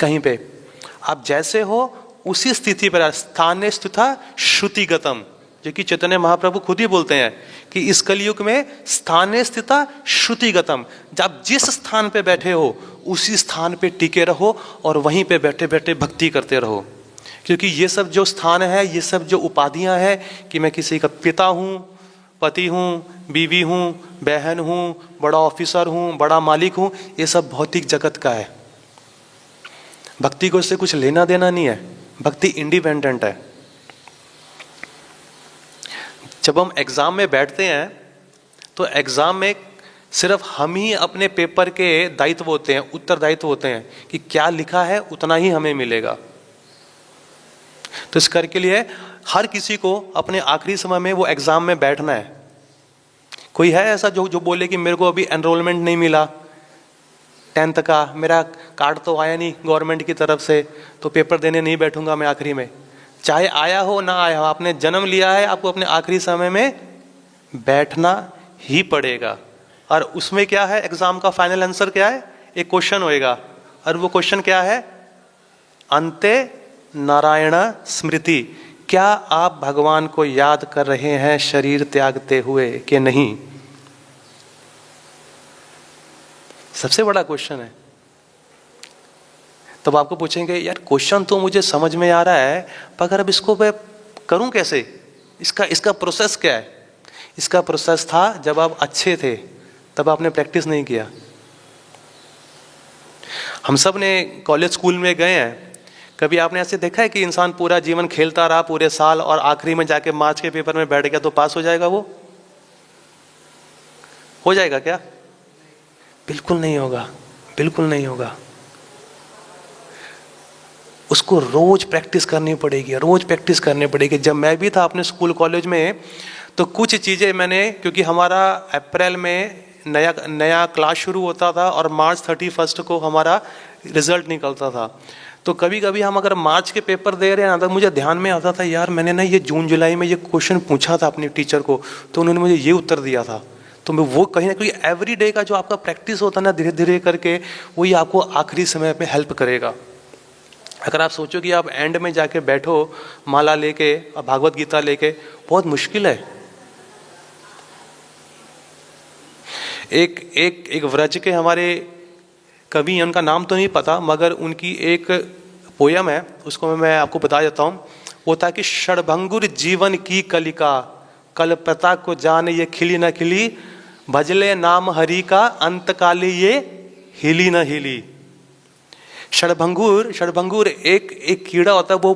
कहीं पे आप जैसे हो उसी स्थिति पर, स्थाने स्थिता श्रुतिगतम, जो कि चैतन्य महाप्रभु खुद ही बोलते हैं कि इस कलयुग में स्थाने स्थिता श्रुतिगतम, जब जिस स्थान पे बैठे हो उसी स्थान पे टिके रहो और वहीं पे बैठे बैठे भक्ति करते रहो। क्योंकि ये सब जो स्थान है, ये सब जो उपाधियां हैं कि मैं किसी का पिता हूँ, पति हूँ, बीवी हूँ, बहन हूँ, बड़ा ऑफिसर हूँ, बड़ा मालिक हूँ, ये सब भौतिक जगत का है। भक्ति को इससे कुछ लेना देना नहीं है। भक्ति इंडिपेंडेंट है। जब हम एग्जाम में बैठते हैं तो एग्जाम में सिर्फ हम ही अपने पेपर के दायित्व होते हैं, उत्तरदायित्व होते हैं कि क्या लिखा है उतना ही हमें मिलेगा। तो इस करके लिए हर किसी को अपने आखिरी समय में वो एग्जाम में बैठना है। कोई है ऐसा जो बोले कि मेरे को अभी एनरोलमेंट नहीं मिला 10th का, मेरा कार्ड तो आया नहीं गवर्नमेंट की तरफ से, तो पेपर देने नहीं बैठूंगा मैं आखिरी में। चाहे आया हो ना आया हो, आपने जन्म लिया है, आपको अपने आखिरी समय में बैठना ही पड़ेगा। और उसमें क्या है, एग्जाम का फाइनल आंसर क्या है? एक क्वेश्चन होएगा, और वो क्वेश्चन क्या है? अंते नारायण स्मृति, क्या आप भगवान को याद कर रहे हैं शरीर त्यागते हुए कि नहीं? सबसे बड़ा क्वेश्चन है। तब आपको पूछेंगे यार क्वेश्चन तो मुझे समझ में आ रहा है, पर अब इसको मैं करूं कैसे? इसका प्रोसेस क्या है? इसका प्रोसेस था जब आप अच्छे थे तब आपने प्रैक्टिस नहीं किया। हम सब ने कॉलेज स्कूल में गए हैं, कभी आपने ऐसे देखा है कि इंसान पूरा जीवन खेलता रहा पूरे साल और आखिरी में जाके मार्च के पेपर में बैठ गया तो पास हो जाएगा? वो हो जाएगा क्या? बिल्कुल नहीं होगा, बिल्कुल नहीं होगा। उसको रोज प्रैक्टिस करनी पड़ेगी, रोज प्रैक्टिस करनी पड़ेगी। जब मैं भी था अपने स्कूल कॉलेज में तो कुछ चीज़ें मैंने, क्योंकि हमारा अप्रैल में नया क्लास शुरू होता था और मार्च 31 को हमारा रिजल्ट निकलता था, तो कभी कभी हम अगर मार्च के पेपर दे रहे हैं ना तो मुझे ध्यान में आता था यार मैंने ना ये जून जुलाई में ये क्वेश्चन पूछा था अपनी टीचर को, तो उन्होंने मुझे ये उत्तर दिया था। तो मैं वो कहीं ना कहीं एवरी डे का जो आपका प्रैक्टिस होता है ना धीरे धीरे करके, वही आपको आखिरी समय पे हेल्प करेगा। अगर आप सोचो कि आप एंड में जाके बैठो माला लेके और भागवत गीता लेके, बहुत मुश्किल है। एक व्रज के हमारे कवि, उनका नाम तो नहीं पता, मगर उनकी एक पोयम है, उसको मैं आपको बता देता हूँ। वो था कि षड़भंगुर जीवन की कलिका, कल्पता को जाने ये खिली न खिली, भजले नाम हरि का अंतकाली ये हिली न हिली। षड़भंगुर एक कीड़ा होता है, वो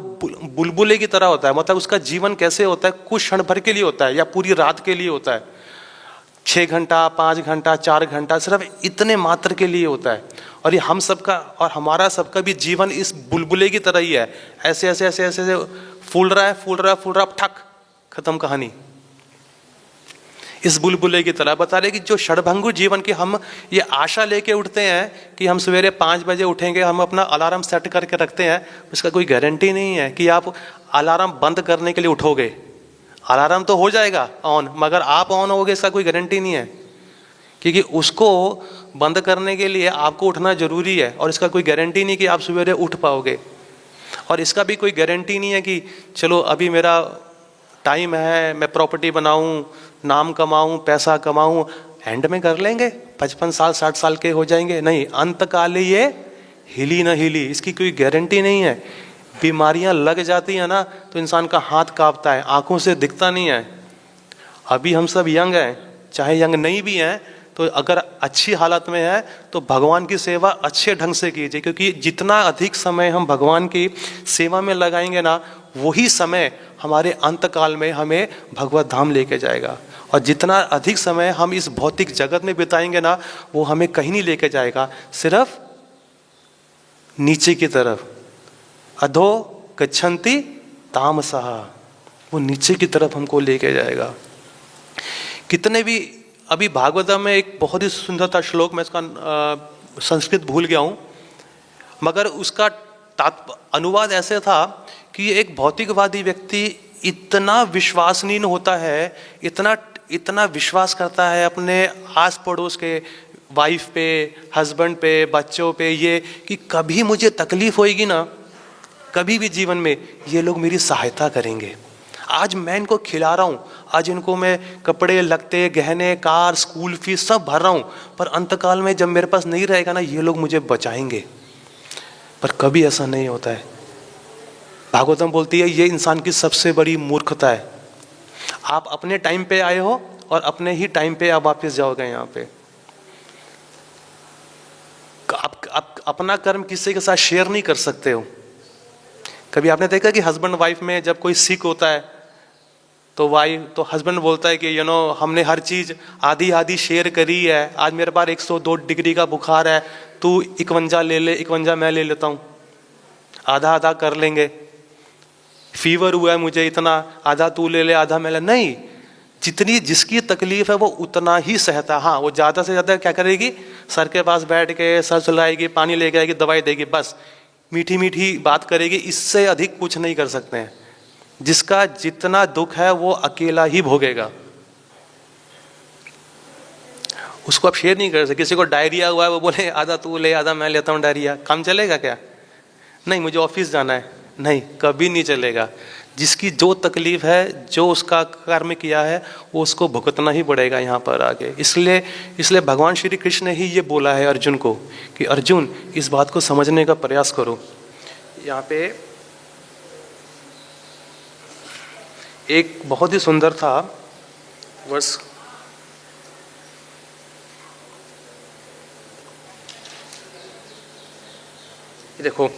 बुलबुले की तरह होता है। मतलब उसका जीवन कैसे होता है, कुछ क्षण भर के लिए होता है या पूरी रात के लिए होता है, 6 घंटा 5 घंटा 4 घंटा, सिर्फ इतने मात्र के लिए होता है। और ये हम सबका और हमारा सबका भी जीवन इस बुलबुले की तरह ही है, ऐसे ऐसे ऐसे ऐसे फूल रहा है, ठक, खत्म कहानी। इस बुलबुले की तरह बता रहे कि जो षड़भंगुर जीवन की हम ये आशा लेके उठते हैं कि हम सवेरे 5 बजे उठेंगे, हम अपना अलार्म सेट करके रखते हैं, उसका कोई गारंटी नहीं है कि आप अलार्म बंद करने के लिए उठोगे। अलार्म तो हो जाएगा ऑन, मगर आप ऑन होगे इसका कोई गारंटी नहीं है, क्योंकि उसको बंद करने के लिए आपको उठना जरूरी है, और इसका कोई गारंटी नहीं कि आप सवेरे उठ पाओगे, और इसका भी कोई गारंटी नहीं है कि चलो अभी मेरा टाइम है, मैं प्रॉपर्टी बनाऊं, नाम कमाऊं, पैसा कमाऊं, एंड में कर लेंगे, 55 साल 60 साल के हो जाएंगे। नहीं, अंतकाल ये हिली ना हिली, इसकी कोई गारंटी नहीं है। बीमारियां लग जाती हैं ना तो इंसान का हाथ कांपता है, आंखों से दिखता नहीं है। अभी हम सब यंग हैं, चाहे यंग नहीं भी हैं, तो अगर अच्छी हालत में है तो भगवान की सेवा अच्छे ढंग से कीजिए, क्योंकि जितना अधिक समय हम भगवान की सेवा में लगाएंगे ना, वही समय हमारे अंतकाल में हमें भगवत धाम लेके जाएगा। और जितना अधिक समय हम इस भौतिक जगत में बिताएंगे ना, वो हमें कहीं नहीं लेके जाएगा, सिर्फ नीचे की तरफ। अधो गच्छन्ति तामसः, वो नीचे की तरफ हमको लेके जाएगा। कितने भी, अभी भागवतम में एक बहुत ही सुंदर था श्लोक, मैं इसका संस्कृत भूल गया हूँ, मगर उसका अनुवाद ऐसे था कि एक भौतिकवादी व्यक्ति इतना विश्वसनीय होता है, इतना विश्वास करता है अपने आस पड़ोस के वाइफ पे, हस्बैंड पे, बच्चों पे, ये कि कभी मुझे तकलीफ होएगी ना, कभी भी जीवन में, ये लोग मेरी सहायता करेंगे। आज मैं इनको खिला रहा हूँ, आज इनको मैं कपड़े लगते, गहने, कार, स्कूल फीस सब भर रहा हूँ, पर अंतकाल में जब मेरे पास नहीं रहेगा ना, ये लोग मुझे बचाएंगे। पर कभी ऐसा नहीं होता है। भागवतम बोलती है ये इंसान की सबसे बड़ी मूर्खता है। आप अपने टाइम पे आए हो और अपने ही टाइम पे आप वापस जाओगे। यहाँ पे आप अपना कर्म किसी के साथ शेयर नहीं कर सकते हो। कभी आपने देखा कि हस्बैंड वाइफ में जब कोई सिक होता है तो हस्बैंड बोलता है कि हमने हर चीज आधी आधी शेयर करी है, आज मेरे पास 102 डिग्री का बुखार है, तू 51 ले ले, 51 मैं ले लेता हूँ, आधा आधा कर लेंगे। फीवर हुआ है मुझे इतना, आधा तू ले ले, आधा मैं ले। नहीं, जितनी जिसकी तकलीफ है वो उतना ही सहता है। हाँ, वो ज्यादा से ज्यादा क्या करेगी, सर के पास बैठ के सर चलाएगी, पानी लेके आएगी, दवाई देगी, बस मीठी मीठी बात करेगी, इससे अधिक कुछ नहीं कर सकते हैं। जिसका जितना दुख है वो अकेला ही भोगेगा, उसको आप शेयर नहीं कर सकते। किसी को डायरिया हुआ है, वो बोले आधा तू ले, आधा मैं लेता हूँ डायरिया, काम चलेगा क्या? नहीं, मुझे ऑफिस जाना है, नहीं, कभी नहीं चलेगा। जिसकी जो तकलीफ है, जो उसका कर्म किया है, वो उसको भुगतना ही पड़ेगा यहाँ पर आगे। इसलिए भगवान श्री कृष्ण ने ही ये बोला है अर्जुन को कि अर्जुन इस बात को समझने का प्रयास करो। यहाँ पे एक बहुत ही सुंदर था वर्ष, देखो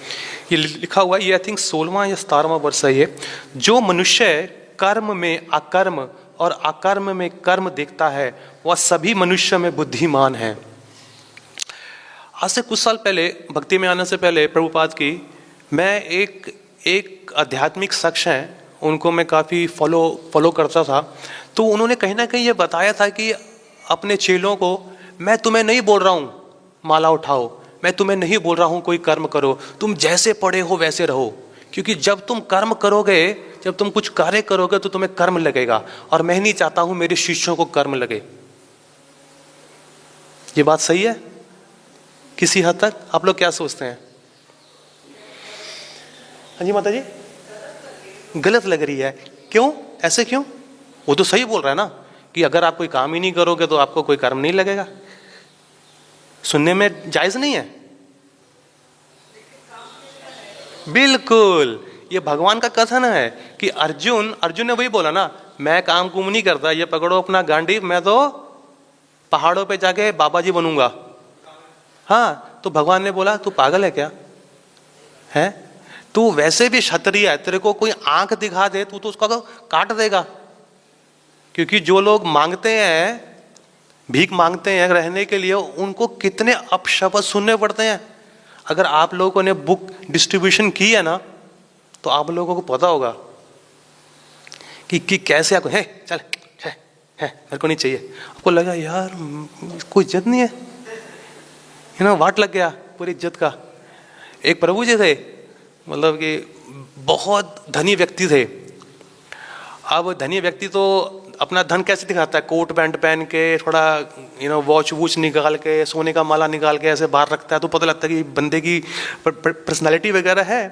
ये लिखा हुआ है, ये आई थिंक 16वां या 17वां वर्ष है ये। जो मनुष्य कर्म में अकर्म और अकर्म में कर्म देखता है, वह सभी मनुष्य में बुद्धिमान है। आज से कुछ साल पहले, भक्ति में आने से पहले प्रभुपाद की, मैं एक आध्यात्मिक शख्स हैं, उनको मैं काफ़ी फॉलो करता था। तो उन्होंने कहीं ना कहीं ये बताया था कि अपने चेलों को, मैं तुम्हें नहीं बोल रहा हूँ माला उठाओ, मैं तुम्हें नहीं बोल रहा हूँ कोई कर्म करो, तुम जैसे पड़े हो वैसे रहो, क्योंकि जब तुम कर्म करोगे, जब तुम कुछ कार्य करोगे तो तुम्हें कर्म लगेगा, और मैं नहीं चाहता हूँ मेरे शिष्यों को कर्म लगे। ये बात सही है किसी हद तक? आप लोग क्या सोचते हैं? हाँ जी माता जी, गलत लग रही है। क्यों? ऐसे क्यों? वो तो सही बोल रहा है ना कि अगर आप कोई काम ही नहीं करोगे तो आपको कोई कर्म नहीं लगेगा। सुनने में जायज नहीं है? बिल्कुल, ये भगवान का कथन है कि अर्जुन ने वही बोला ना, मैं काम कुम नहीं करता, ये पकड़ो अपना गांडीव, मैं तो पहाड़ों पे जाके बाबा जी बनूंगा। हाँ, तो भगवान ने बोला तू पागल है क्या? है तू वैसे भी क्षत्रिय है, तेरे को कोई आंख दिखा दे तू तो उसका तो काट देगा। क्योंकि जो लोग मांगते हैं, भीख मांगते हैं रहने के लिए, उनको कितने अपशब्द सुनने पड़ते हैं। अगर आप लोगों ने बुक डिस्ट्रीब्यूशन की है ना, तो आप लोगों को पता होगा कि कैसे आपको है, चल है मेरे को नहीं चाहिए। आपको लगा यार कोई इज्जत नहीं है, वाट लग गया पूरी इज्जत का। एक प्रभु जी थे, मतलब कि बहुत धनी व्यक्ति थे। अब धनी व्यक्ति तो अपना धन कैसे दिखाता है? कोट पैंट पहन के, थोड़ा वॉच वूच निकाल के, सोने का माला निकाल के ऐसे बाहर रखता है, तो पता लगता है कि बंदे की पर्सनालिटी वगैरह है।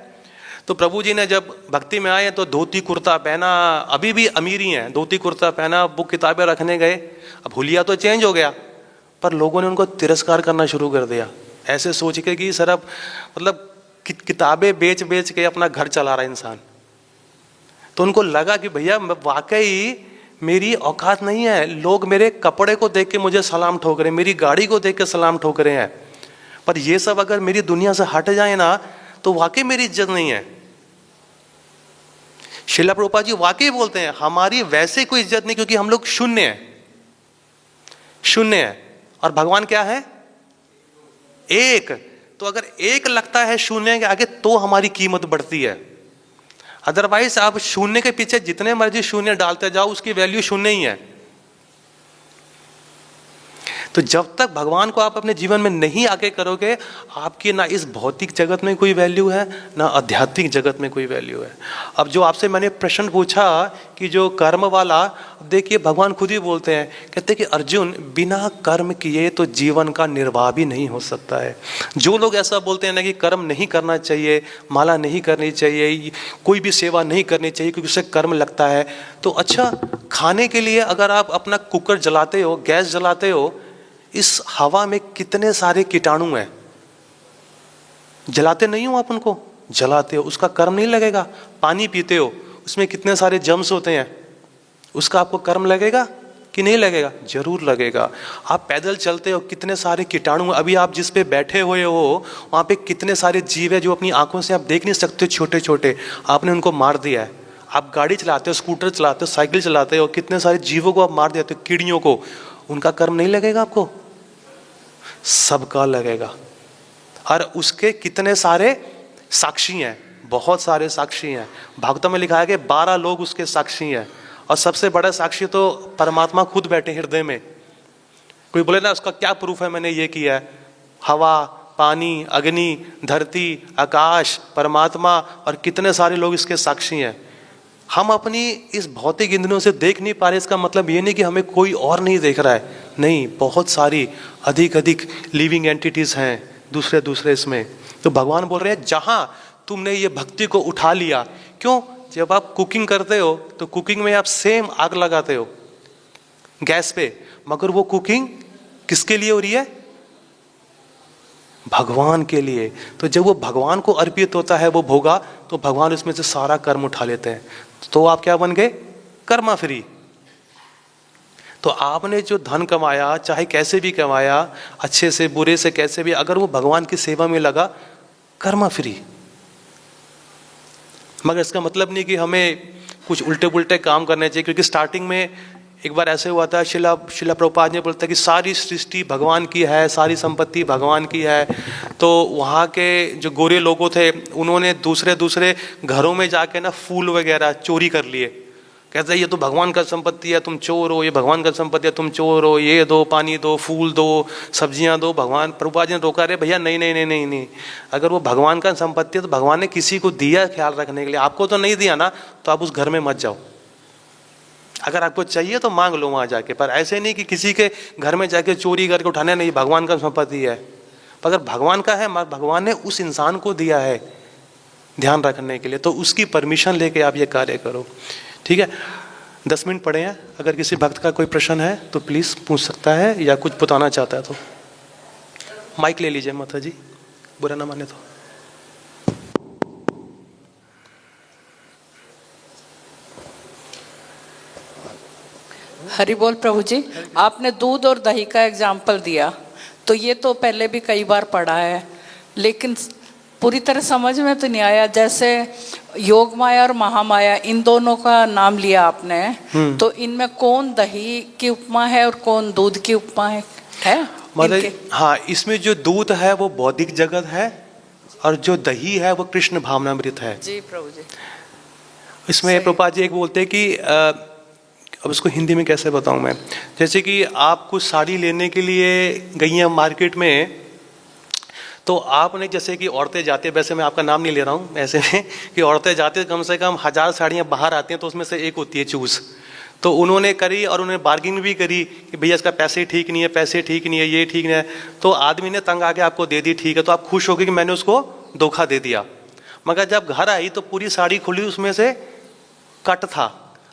तो प्रभु जी ने जब भक्ति में आए तो धोती कुर्ता पहना, अभी भी अमीर ही हैं, धोती कुर्ता पहना, बुक किताबें रखने गए। अब हुलिया तो चेंज हो गया, पर लोगों ने उनको तिरस्कार करना शुरू कर दिया, ऐसे सोच के कि सर अब मतलब किताबें बेच बेच के अपना घर चला रहा है इंसान। तो उनको लगा कि भैया वाकई मेरी औकात नहीं है, लोग मेरे कपड़े को देख के मुझे सलाम ठोक रहे हैं, मेरी गाड़ी को देख के सलाम ठोक रहे हैं, पर ये सब अगर मेरी दुनिया से हट जाए ना तो वाकई मेरी इज्जत नहीं है। श्रील प्रभुपाद जी वाकई बोलते हैं हमारी वैसे कोई इज्जत नहीं, क्योंकि हम लोग शून्य हैं, शून्य है। और भगवान क्या है? एक। तो अगर एक लगता है शून्य के आगे तो हमारी कीमत बढ़ती है, अदरवाइज आप शून्य के पीछे जितने मर्जी शून्य डालते जाओ उसकी वैल्यू शून्य ही है। तो जब तक भगवान को आप अपने जीवन में नहीं आगे करोगे, आपकी ना इस भौतिक जगत में कोई वैल्यू है, ना आध्यात्मिक जगत में कोई वैल्यू है। अब जो आपसे मैंने प्रश्न पूछा कि जो कर्म वाला, देखिए भगवान खुद ही बोलते हैं, कहते हैं कि अर्जुन बिना कर्म किए तो जीवन का निर्वाह भी नहीं हो सकता है। जो लोग ऐसा बोलते हैं ना कि कर्म नहीं करना चाहिए, माला नहीं करनी चाहिए, कोई भी सेवा नहीं करनी चाहिए क्योंकि उससे कर्म लगता है, तो अच्छा खाने के लिए अगर आप अपना कुकर जलाते हो, गैस जलाते हो, इस हवा में कितने सारे कीटाणु हैं, जलाते नहीं हो आप उनको? जलाते हो, उसका कर्म नहीं लगेगा। पानी पीते हो, उसमें कितने सारे जर्म्स होते हैं, उसका आपको कर्म लगेगा कि नहीं लगेगा? जरूर लगेगा। आप पैदल चलते हो, कितने सारे कीटाणु, अभी आप जिस पे बैठे हुए हो वहाँ पे कितने सारे जीव है जो अपनी आंखों से आप देख नहीं सकते, छोटे छोटे, आपने उनको मार दिया है। आप गाड़ी चलाते हो, स्कूटर चलाते हो, साइकिल चलाते हो, कितने सारे जीवों को आप मार देते हो, कीड़ियों को, उनका कर्म नहीं लगेगा आपको? सबका लगेगा। और उसके कितने सारे साक्षी हैं, बहुत सारे साक्षी हैं। भागवतम में लिखा है कि 12 लोग उसके साक्षी हैं, और सबसे बड़ा साक्षी तो परमात्मा खुद बैठे हृदय में। कोई बोले ना उसका क्या प्रूफ है, मैंने ये किया है? हवा, पानी, अग्नि, धरती, आकाश, परमात्मा और कितने सारे लोग इसके साक्षी हैं। हम अपनी इस भौतिक इंद्रियों से देख नहीं पा रहे, इसका मतलब ये नहीं कि हमें कोई और नहीं देख रहा है, नहीं, बहुत सारी अधिक लिविंग एंटिटीज हैं दूसरे दूसरे इसमें। तो भगवान बोल रहे हैं जहां तुमने ये भक्ति को उठा लिया, क्यों? जब आप कुकिंग करते हो तो कुकिंग में आप सेम आग लगाते हो गैस पे, मगर वो कुकिंग किसके लिए हो रही है? भगवान के लिए। तो जब वो भगवान को अर्पित होता है वो भोगा, तो भगवान उसमें से सारा कर्म उठा लेते हैं। तो आप क्या बन गए? कर्मा फ्री। तो आपने जो धन कमाया, चाहे कैसे भी कमाया, अच्छे से बुरे से कैसे भी, अगर वो भगवान की सेवा में लगा, कर्मा फ्री। मगर इसका मतलब नहीं कि हमें कुछ उल्टे पुल्टे काम करने चाहिए, क्योंकि स्टार्टिंग में एक बार ऐसे हुआ था, शिला प्रभुपाद ने बोलता कि सारी सृष्टि भगवान की है, सारी संपत्ति भगवान की है। तो वहाँ के जो गोरे लोगों थे उन्होंने दूसरे घरों में जाके ना फूल वगैरह चोरी कर लिए। कहते हैं ये तो भगवान का संपत्ति है, तुम चोर हो, ये भगवान का संपत्ति है, तुम चोर हो, ये दो, पानी दो, फूल दो, सब्जियां दो। भगवान प्रभुपाद जी ने रोका, रहे भैया नहीं नहीं नहीं नहीं नहीं, अगर वो भगवान का संपत्ति है तो भगवान ने किसी को दिया ख्याल रखने के लिए, आपको तो नहीं दिया ना, तो आप उस घर में मत जाओ। अगर आपको चाहिए तो मांग लो वहाँ जाके, पर ऐसे नहीं कि किसी के घर में जाके चोरी करके उठाने, नहीं, भगवान का संपत्ति है। पर अगर भगवान का है, भगवान ने उस इंसान को दिया है ध्यान रखने के लिए, तो उसकी परमिशन लेके आप ये कार्य करो। ठीक है, 10 मिनट पड़े हैं, अगर किसी भक्त का कोई प्रश्न है तो प्लीज पूछ सकता है, या कुछ बताना चाहता है तो माइक ले लीजिए माता जी, बुरा ना माने तो। हरि बोल प्रभु जी। आपने दूध और दही का एग्जाम्पल दिया, तो ये तो पहले भी कई बार पढ़ा है, लेकिन पूरी तरह समझ में तो नहीं आया। जैसे योग माया और महामाया, इन दोनों का नाम लिया आपने, तो इनमें कौन दही की उपमा है और कौन दूध की उपमा है? मतलब हाँ, इसमें जो दूध है वो बौद्धिक जगत है, और जो दही है वो कृष्ण भावनामृत है। जी प्रभु जी। इसमें प्रभुपाद जी एक बोलते हैं कि अब इसको हिंदी में कैसे बताऊं मैं, जैसे कि आप कुछ साड़ी लेने के लिए गई हैं मार्केट में, तो आपने, जैसे कि औरतें जाती है, वैसे मैं आपका नाम नहीं ले रहा हूँ, ऐसे में कि औरतें जाती है, कम से कम 1000 साड़ियाँ बाहर आती हैं, तो उसमें से एक होती है चूज। तो उन्होंने करी और उन्होंने बार्गिंग भी करी कि भैया इसका पैसे ठीक नहीं है, पैसे ठीक नहीं है, ये ठीक नहीं है। तो आदमी ने तंग आके आपको दे दी, ठीक है, तो आप खुश हो गए कि मैंने उसको धोखा दे दिया। मगर जब घर आई तो पूरी साड़ी खुली, उसमें से कट था।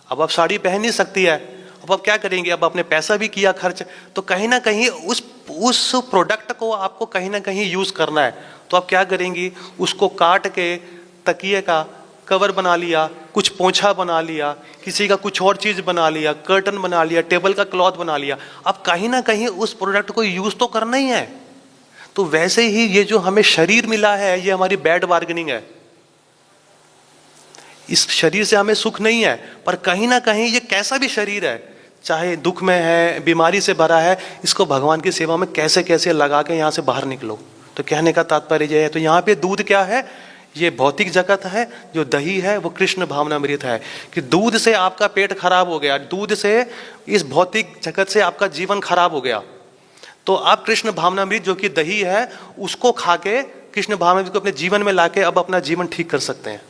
अब आप साड़ी पहन नहीं सकती है, अब आप क्या करेंगे? अब आपने पैसा भी किया खर्च, तो कहीं ना कहीं उस प्रोडक्ट को आपको कहीं ना कहीं यूज़ करना है। तो आप क्या करेंगी? उसको काट के तकिए का कवर बना लिया, कुछ पोंछा बना लिया, किसी का कुछ और चीज़ बना लिया, कर्टन बना लिया, टेबल का क्लॉथ बना लिया। अब कहीं ना कहीं उस प्रोडक्ट को यूज़ तो करना ही है। तो वैसे ही ये जो हमें शरीर मिला है, ये हमारी बैड बार्गेनिंग है। इस शरीर से हमें सुख नहीं है, पर कहीं ना कहीं ये कैसा भी शरीर है, चाहे दुख में है, बीमारी से भरा है, इसको भगवान की सेवा में कैसे कैसे लगा के यहाँ से बाहर निकलो। तो कहने का तात्पर्य यह है। तो यहाँ पे दूध क्या है? ये भौतिक जगत है। जो दही है वो कृष्ण भावनामृत है। कि दूध से आपका पेट खराब हो गया, दूध से इस भौतिक जगत से आपका जीवन खराब हो गया, तो आप कृष्ण भावनामृत जो कि दही है, उसको खा के कृष्ण भावनामृत को अपने जीवन में लाके अब अपना जीवन ठीक कर सकते हैं।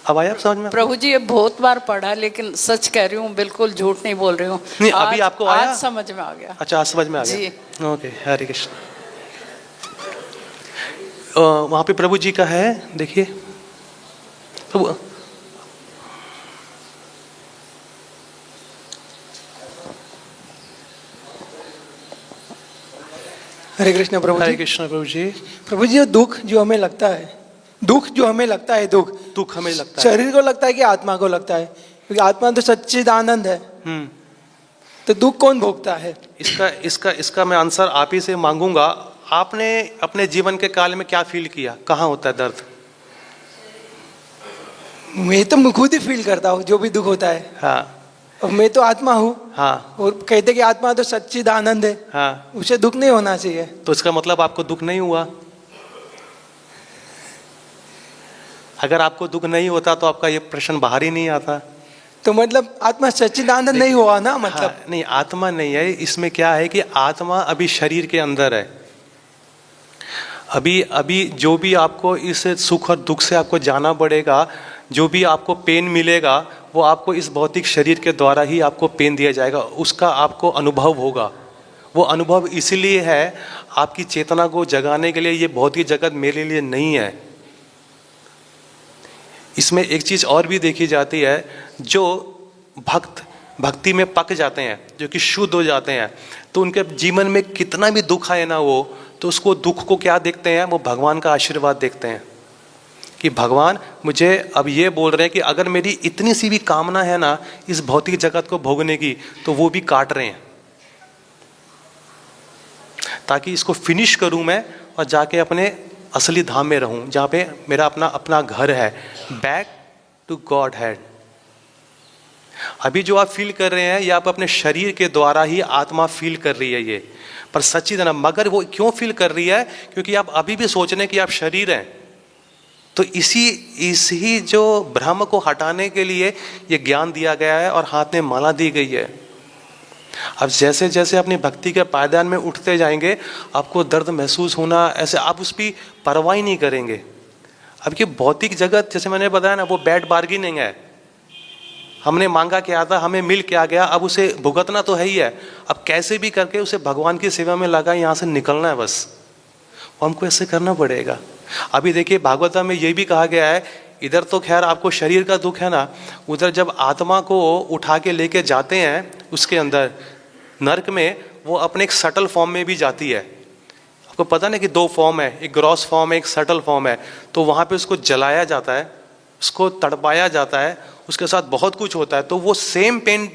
अब आया आप समझ में? प्रभु जी ये बहुत बार पढ़ा, लेकिन सच कह रही हूँ, बिल्कुल झूठ नहीं बोल रही हूँ। नहीं, अभी आपको आया? आज समझ में आ गया। अच्छा, आज समझ में आ गया जी। ओके, हरे कृष्ण। वहाँ पे प्रभु जी का है, देखिए। तो हरे कृष्ण प्रभु हरे जी। कृष्ण प्रभु जी। प्रभु जी, दुख जो हमें लगता है, दुख हमें लगता है, दुख हमें लगता है, शरीर को लगता है कि आत्मा को लगता है? क्योंकि आत्मा तो सच्चिदानंद है। तो दुख कौन भोगता है? इसका मैं आंसर आप ही से मांगूंगा। आपने अपने जीवन के काल में क्या फील किया? कहाँ होता है दर्द? मैं तो खुद ही फील करता हूँ जो भी दुख होता है। हाँ और मैं तो आत्मा हूँ। हाँ। और कहते कि आत्मा तो सच्चिदानंद है। हाँ। उसे दुख नहीं होना चाहिए। तो इसका मतलब आपको दुख नहीं हुआ। अगर आपको दुख नहीं होता तो आपका ये प्रश्न बाहर ही नहीं आता। तो मतलब आत्मा सच्चिदानंद नहीं हुआ ना? मतलब हाँ, नहीं, आत्मा नहीं है। इसमें क्या है कि आत्मा अभी शरीर के अंदर है। अभी जो भी आपको इस सुख और दुख से आपको जाना पड़ेगा, जो भी आपको पेन मिलेगा, वो आपको इस भौतिक शरीर के द्वारा ही आपको पेन दिया जाएगा। उसका आपको अनुभव होगा। वो अनुभव इसलिए है आपकी चेतना को जगाने के लिए। ये भौतिक जगत मेरे लिए नहीं है। इसमें एक चीज़ और भी देखी जाती है, जो भक्ति में पक जाते हैं, जो कि शुद्ध हो जाते हैं, तो उनके जीवन में कितना भी दुख आए ना, वो तो उसको दुख को क्या देखते हैं? वो भगवान का आशीर्वाद देखते हैं कि भगवान मुझे अब ये बोल रहे हैं कि अगर मेरी इतनी सी भी कामना है ना इस भौतिक जगत को भोगने की, तो वो भी काट रहे हैं, ताकि इसको फिनिश करूं मैं और जाके अपने असली धाम में रहूं, जहाँ पे मेरा अपना घर है। Back to Godhead. अभी जो आप फील कर रहे हैं, ये आप अपने शरीर के द्वारा ही आत्मा फील कर रही है ये, पर सच्ची धन। मगर वो क्यों फील कर रही है? क्योंकि आप अभी भी सोच रहे हैं कि आप शरीर हैं। तो इसी जो भ्रम को हटाने के लिए ये ज्ञान दिया गया है और हाथ में माला दी गई है। अब जैसे जैसे अपनी भक्ति के पायदान में उठते जाएंगे, आपको दर्द महसूस होना, ऐसे आप उसकी परवाह ही नहीं करेंगे। अब ये भौतिक जगत, जैसे मैंने बताया ना, वो बैड बार्गेनिंग है। हमने मांगा क्या था, हमें मिल क्या गया, अब उसे भुगतना तो है ही है। अब कैसे भी करके उसे भगवान की सेवा में लगा, यहाँ से निकलना है बस। हमको ऐसे करना पड़ेगा। अभी देखिए, भागवता में ये भी कहा गया है, इधर तो खैर आपको शरीर का दुख है ना, उधर जब आत्मा को उठा के लेके जाते हैं उसके अंदर नरक में, वो अपने एक सटल फॉर्म में भी जाती है। आपको पता नहीं कि दो फॉर्म है, एक ग्रॉस फॉर्म है, एक सटल फॉर्म है। तो वहाँ पे उसको जलाया जाता है, उसको तड़पाया जाता है, उसके साथ बहुत कुछ होता है। तो वो सेम पेन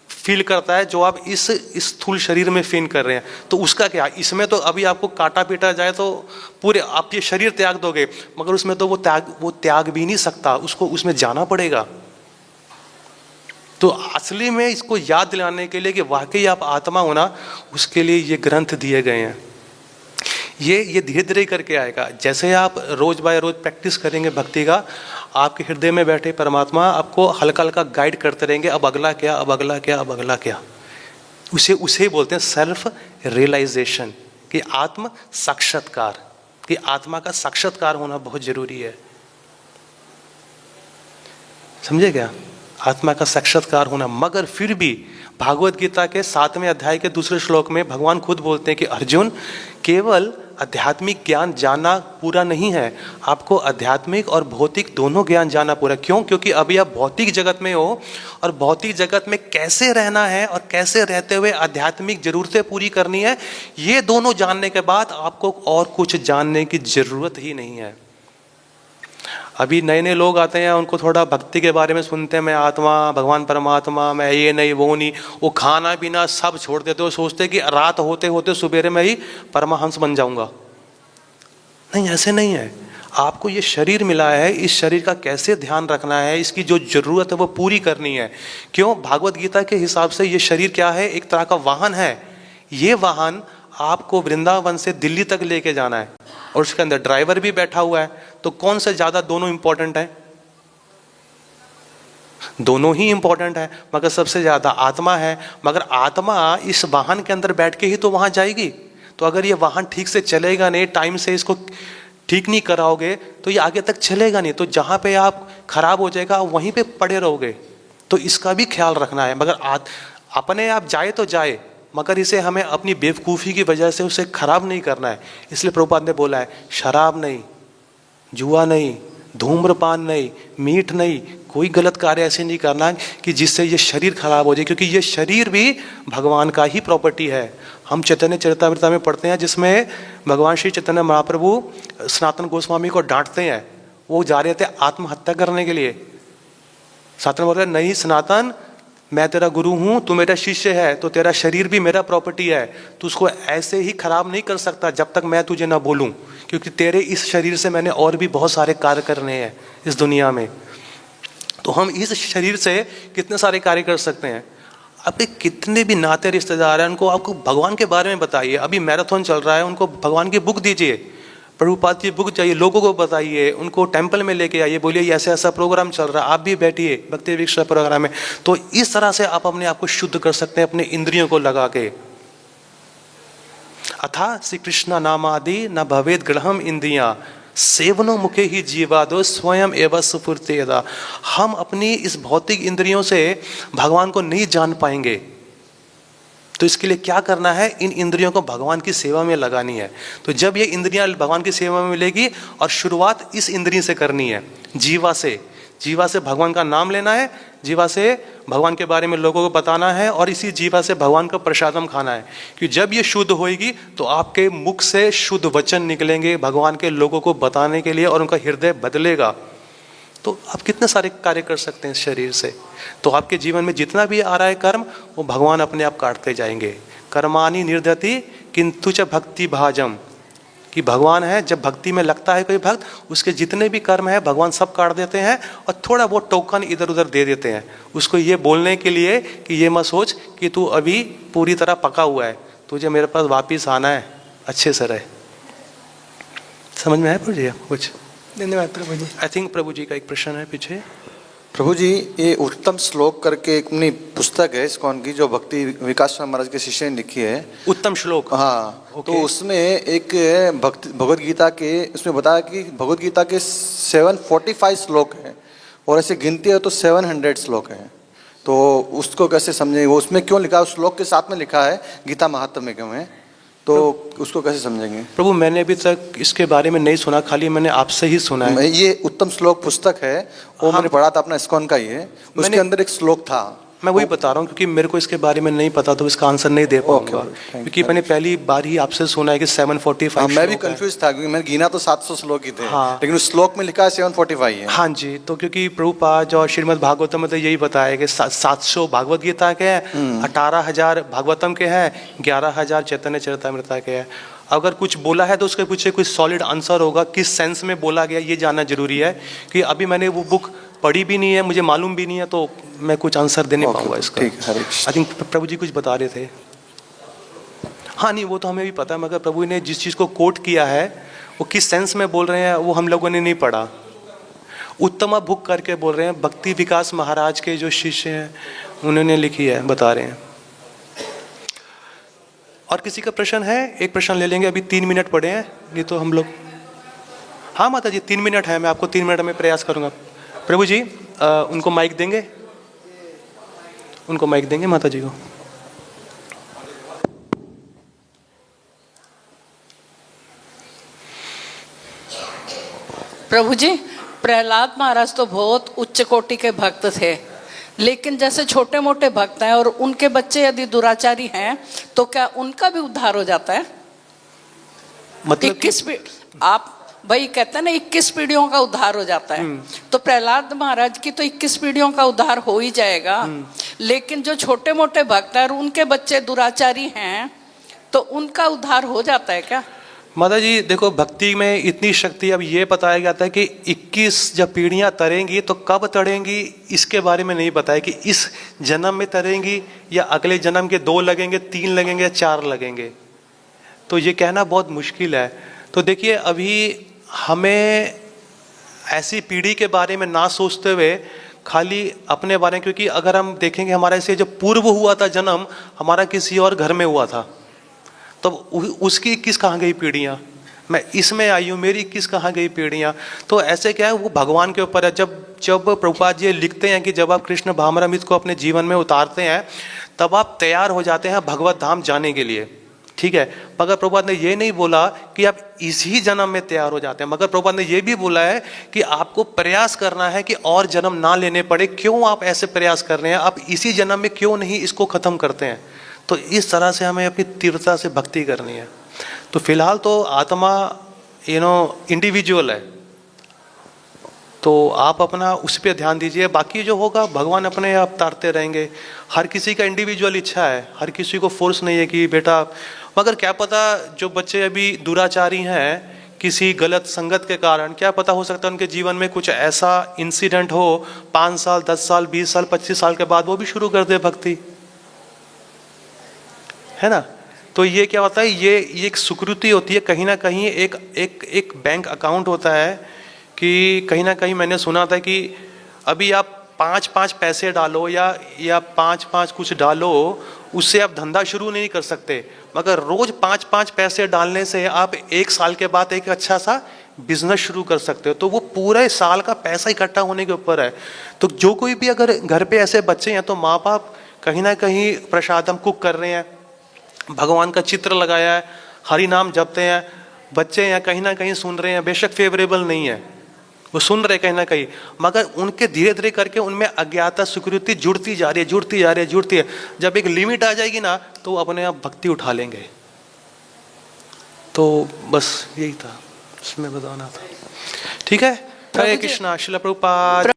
फील करता है जो आप इस स्थूल शरीर में फील कर रहे हैं। तो उसका क्या, इसमें तो अभी आपको काटा पीटा जाए तो पूरे आप ये शरीर त्याग दोगे, मगर उसमें तो वो त्याग भी नहीं सकता, उसको उसमें जाना पड़ेगा। तो असली में इसको याद दिलाने के लिए कि वाकई आप आत्मा होना, उसके लिए ये ग्रंथ दिए गए हैं। ये धीरे धीरे करके आएगा। जैसे आप रोज बाय रोज प्रैक्टिस करेंगे भक्ति का, आपके हृदय में बैठे परमात्मा आपको हल्का हल्का गाइड करते रहेंगे। अब अगला क्या, अब अगला क्या, अब अगला क्या। उसे बोलते हैं सेल्फ रियलाइजेशन, कि आत्म साक्षात्कार, कि आत्मा का साक्षात्कार होना बहुत जरूरी है। समझे क्या? आत्मा का साक्षात्कार होना। मगर फिर भी भागवत गीता के 7वें अध्याय के दूसरे श्लोक में भगवान खुद बोलते हैं कि अर्जुन, केवल आध्यात्मिक ज्ञान जानना पूरा नहीं है, आपको आध्यात्मिक और भौतिक दोनों ज्ञान जानना पूरा। क्यों? क्योंकि अभी आप भौतिक जगत में हो और भौतिक जगत में कैसे रहना है और कैसे रहते हुए आध्यात्मिक जरूरतें पूरी करनी है, ये दोनों जानने के बाद आपको और कुछ जानने की जरूरत ही नहीं है। अभी नए नए लोग आते हैं, उनको थोड़ा भक्ति के बारे में सुनते हैं, मैं आत्मा, भगवान परमात्मा, मैं ये नहीं वो नहीं, वो खाना पीना सब छोड़ देते हो, सोचते कि रात होते होते सुबेरे में ही परमहंस बन जाऊंगा। नहीं, ऐसे नहीं है। आपको ये शरीर मिला है, इस शरीर का कैसे ध्यान रखना है, इसकी जो जरूरत है वो पूरी करनी है। क्यों? भागवत गीता के हिसाब से ये शरीर क्या है? एक तरह का वाहन है। ये वाहन आपको वृंदावन से दिल्ली तक लेके जाना है और उसके अंदर ड्राइवर भी बैठा हुआ है। तो कौन से ज्यादा दोनों इंपॉर्टेंट है? दोनों ही इंपॉर्टेंट है, मगर सबसे ज्यादा आत्मा है। मगर आत्मा इस वाहन के अंदर बैठ के ही तो वहां जाएगी। तो अगर ये वाहन ठीक से चलेगा नहीं, टाइम से इसको ठीक नहीं कराओगे, तो ये आगे तक चलेगा नहीं। तो जहां पे आप खराब हो जाएगा वहीं पे पड़े रहोगे। तो इसका भी ख्याल रखना है। मगर अपने आप जाए तो जाए, मगर इसे हमें अपनी बेवकूफ़ी की वजह से उसे खराब नहीं करना है। इसलिए प्रभुपाद ने बोला है, शराब नहीं, जुआ नहीं, धूम्रपान नहीं, मीठ नहीं, कोई गलत कार्य ऐसे नहीं करना कि जिससे ये शरीर खराब हो जाए, क्योंकि ये शरीर भी भगवान का ही प्रॉपर्टी है। हम चैतन्य चरितामृत में पढ़ते हैं, जिसमें भगवान श्री चैतन्य महाप्रभु सनातन गोस्वामी को डांटते हैं। वो जा रहे थे आत्महत्या करने के लिए। सनातन बोल रहे, नहीं सनातन, मैं तेरा गुरु हूं, तू मेरा शिष्य है, तो तेरा शरीर भी मेरा प्रॉपर्टी है। तू उसको ऐसे ही खराब नहीं कर सकता जब तक मैं तुझे ना बोलूं, क्योंकि तेरे इस शरीर से मैंने और भी बहुत सारे कार्य करने हैं इस दुनिया में। तो हम इस शरीर से कितने सारे कार्य कर सकते हैं। आपके कितने भी नाते रिश्तेदार हैं, उनको आपको भगवान के बारे में बताइए। अभी मैराथन चल रहा है, उनको भगवान की बुक दीजिए, प्रभुपाद की बुक चाहिए, लोगों को बताइए, उनको टेंपल में लेके आइए, बोलिए ऐसा ऐसा प्रोग्राम चल रहा है, आप भी बैठिए भक्ति वृक्ष प्रोग्राम में। तो इस तरह से आप अपने आप को शुद्ध कर सकते हैं अपने इंद्रियों को लगा के। अथा श्री कृष्ण नामादि न भवेद ग्रहम इंद्रिया सेवनो मुखे ही जीवादो स्वयं एवं सुफुर्तेदा। हम अपनी इस भौतिक इंद्रियों से भगवान को नहीं जान पाएंगे। तो इसके लिए क्या करना है? इन इंद्रियों को भगवान की सेवा में लगानी है। तो जब ये इंद्रियां भगवान की सेवा में मिलेगी, और शुरुआत इस इंद्रिय से करनी है, जीवा से। जीवा से भगवान का नाम लेना है, जीवा से भगवान के बारे में लोगों को बताना है, और इसी जीवा से भगवान का प्रसादम खाना है। कि जब ये शुद्ध होएगी तो आपके मुख से शुद्ध वचन निकलेंगे भगवान के लोगों को बताने के लिए, और उनका हृदय बदलेगा। तो आप कितने सारे कार्य कर सकते हैं इस शरीर से। तो आपके जीवन में जितना भी आ रहा है कर्म, वो भगवान अपने आप काटते जाएंगे। कर्माणि निर्दति किंतु च भक्ति भाजम, कि भगवान है, जब भक्ति में लगता है कोई भक्त, उसके जितने भी कर्म है भगवान सब काट देते हैं, और थोड़ा बहुत टोकन इधर उधर दे देते हैं उसको, ये बोलने के लिए कि ये मत सोच कि तू अभी पूरी तरह पका हुआ है, तुझे मेरे पास वापिस आना है, अच्छे से रहे। समझ में आया प्रभु जी कुछ? धन्यवाद प्रभु जी। आई थिंक प्रभु जी का एक प्रश्न है पीछे। प्रभु जी, ये उत्तम श्लोक करके एक अपनी पुस्तक है इस्कॉन की, जो भक्ति विकास महाराज के शिष्य ने लिखी है, उत्तम श्लोक। हाँ, तो उसमें एक भगवत गीता के उसमें बताया कि भगवत गीता के 745 श्लोक हैं, और ऐसे गिनती है तो 700 श्लोक हैं। तो उसको कैसे समझेंगे? वो उसमें क्यों लिखा है? उस श्लोक के साथ में लिखा है गीता महात्म्य क्यों है, तो उसको कैसे समझेंगे? प्रभु, मैंने अभी तक इसके बारे में नहीं सुना, खाली मैंने आपसे ही सुना है। ये उत्तम श्लोक पुस्तक है, वो मैंने पढ़ा था, अपना इस्कॉन का ही है, उसके अंदर एक श्लोक था। मैं वही बता रहा हूँ, क्योंकि मेरे को इसके बारे में नहीं पता, तो इसका आंसर नहीं दे पाऊंगा, क्योंकि मैंने पहली बार ही आपसे सुना है कि 745। मैं भी कंफ्यूज था, क्योंकि मैंने गिना तो 700 श्लोक ही थे, लेकिन उस श्लोक में लिखा है 745 है। हाँ जी, तो क्योंकि प्रभुपाद और श्रीमद् भागवतम में तो यही बताया कि 700 भागवत गीता के हैं, 18,000 भागवतम के हैं, 11,000 चैतन्य चरितामृत के हैं। अगर कुछ बोला है तो उसके पीछे कोई सॉलिड आंसर होगा, किस सेंस में बोला गया ये जानना जरूरी है। कि अभी मैंने वो बुक पढ़ी भी नहीं है, मुझे मालूम भी नहीं है, तो मैं कुछ आंसर दे नहीं पाऊंगा इसका। आई थिंक प्रभु जी कुछ बता रहे थे। हाँ नहीं, वो तो हमें भी पता है, मगर प्रभु ने जिस चीज़ को कोट किया है वो किस सेंस में बोल रहे हैं वो हम लोगों ने नहीं पढ़ा। उत्तमा बुक करके बोल रहे हैं, भक्ति विकास महाराज के जो शिष्य हैं उन्होंने लिखी है, बता रहे हैं। और किसी का प्रश्न है? एक प्रश्न ले लेंगे, अभी 3 मिनट पड़े हैं, ये तो हम लोग। हाँ माता जी, 3 मिनट है, मैं आपको 3 मिनट में प्रयास करूँगा। प्रभु जी उनको माइक देंगे? उनको माइक देंगे माता जी को। प्रभु जी, प्रहलाद महाराज तो बहुत उच्च कोटि के भक्त थे, लेकिन जैसे छोटे मोटे भक्त हैं और उनके बच्चे यदि दुराचारी हैं तो क्या उनका भी उद्धार हो जाता है? मतलब 21 आप भाई कहते हैं ना 21 पीढ़ियों का उद्धार हो जाता है, तो प्रहलाद महाराज की तो 21 पीढ़ियों का उद्धार हो ही जाएगा, लेकिन जो छोटे मोटे भक्त हैं और उनके बच्चे दुराचारी हैं तो उनका उद्धार हो जाता है क्या? माता जी देखो, भक्ति में इतनी शक्ति अब ये बताया जाता है कि 21 जब पीढ़ियां तरेंगी तो कब तरेंगी इसके बारे में नहीं बताया कि इस जन्म में तरेंगी या अगले जन्म के 2 लगेंगे, 3 लगेंगे या 4 लगेंगे, तो ये कहना बहुत मुश्किल है। तो देखिए, अभी हमें ऐसी पीढ़ी के बारे में ना सोचते हुए खाली अपने बारे में, क्योंकि अगर हम देखेंगे हमारे से जो पूर्व हुआ था जन्म हमारा किसी और घर में हुआ था, तो उसकी 21 कहाँ गई पीढ़ियाँ, मैं इसमें आई हूँ, मेरी 21 कहाँ गई पीढ़ियाँ। तो ऐसे क्या है, वो भगवान के ऊपर है। जब प्रभुपाद जी लिखते हैं कि जब आप कृष्ण भावनामृत को अपने जीवन में उतारते हैं तब आप तैयार हो जाते हैं भगवत धाम जाने के लिए, ठीक है। मगर प्रभुपाद ने ये नहीं बोला कि आप इसी जन्म में तैयार हो जाते हैं, मगर प्रभुपाद ने ये भी बोला है कि आपको प्रयास करना है कि और जन्म ना लेने पड़े। क्यों आप ऐसे प्रयास कर रहे हैं, आप इसी जन्म में क्यों नहीं इसको खत्म करते हैं। तो इस तरह से हमें अपनी तीव्रता से भक्ति करनी है। तो फिलहाल तो आत्मा इंडिविजुअल है, तो आप अपना उस पर ध्यान दीजिए, बाकी जो होगा भगवान अपने आप तारते रहेंगे। हर किसी का इंडिविजुअल इच्छा है, हर किसी को फोर्स नहीं है कि बेटा, मगर क्या पता जो बच्चे अभी दुराचारी हैं किसी गलत संगत के कारण, क्या पता हो सकता है उनके जीवन में कुछ ऐसा इंसिडेंट हो 5 साल 10 साल 20 साल 25 साल के बाद वो भी शुरू कर दे भक्ति, है ना। तो ये क्या होता है, ये एक सुकृति होती है, कहीं ना कहीं एक बैंक अकाउंट होता है कि कहीं ना कहीं मैंने सुना था कि अभी आप 5 पैसे डालो या 5 कुछ डालो, उससे आप धंधा शुरू नहीं कर सकते, मगर रोज 5 पैसे डालने से आप 1 साल के बाद एक अच्छा सा बिजनेस शुरू कर सकते हो। तो वो पूरे साल का पैसा इकट्ठा होने के ऊपर है। तो जो कोई भी अगर घर पे ऐसे बच्चे हैं तो माँ बाप कहीं ना कहीं प्रसादम कुक कर रहे हैं, भगवान का चित्र लगाया है, हरि नाम जपते हैं, बच्चे हैं कहीं ना कहीं सुन रहे हैं, बेशक फेवरेबल नहीं है, वो सुन रहे कहीं ना कहीं, मगर उनके धीरे धीरे करके उनमें अज्ञाता सुकृति जुड़ती जा रही है। जब एक लिमिट आ जाएगी ना तो अपने आप भक्ति उठा लेंगे। तो बस यही था, इसमें बताना था। ठीक है, हरे कृष्णा, श्रील प्रभुपाद।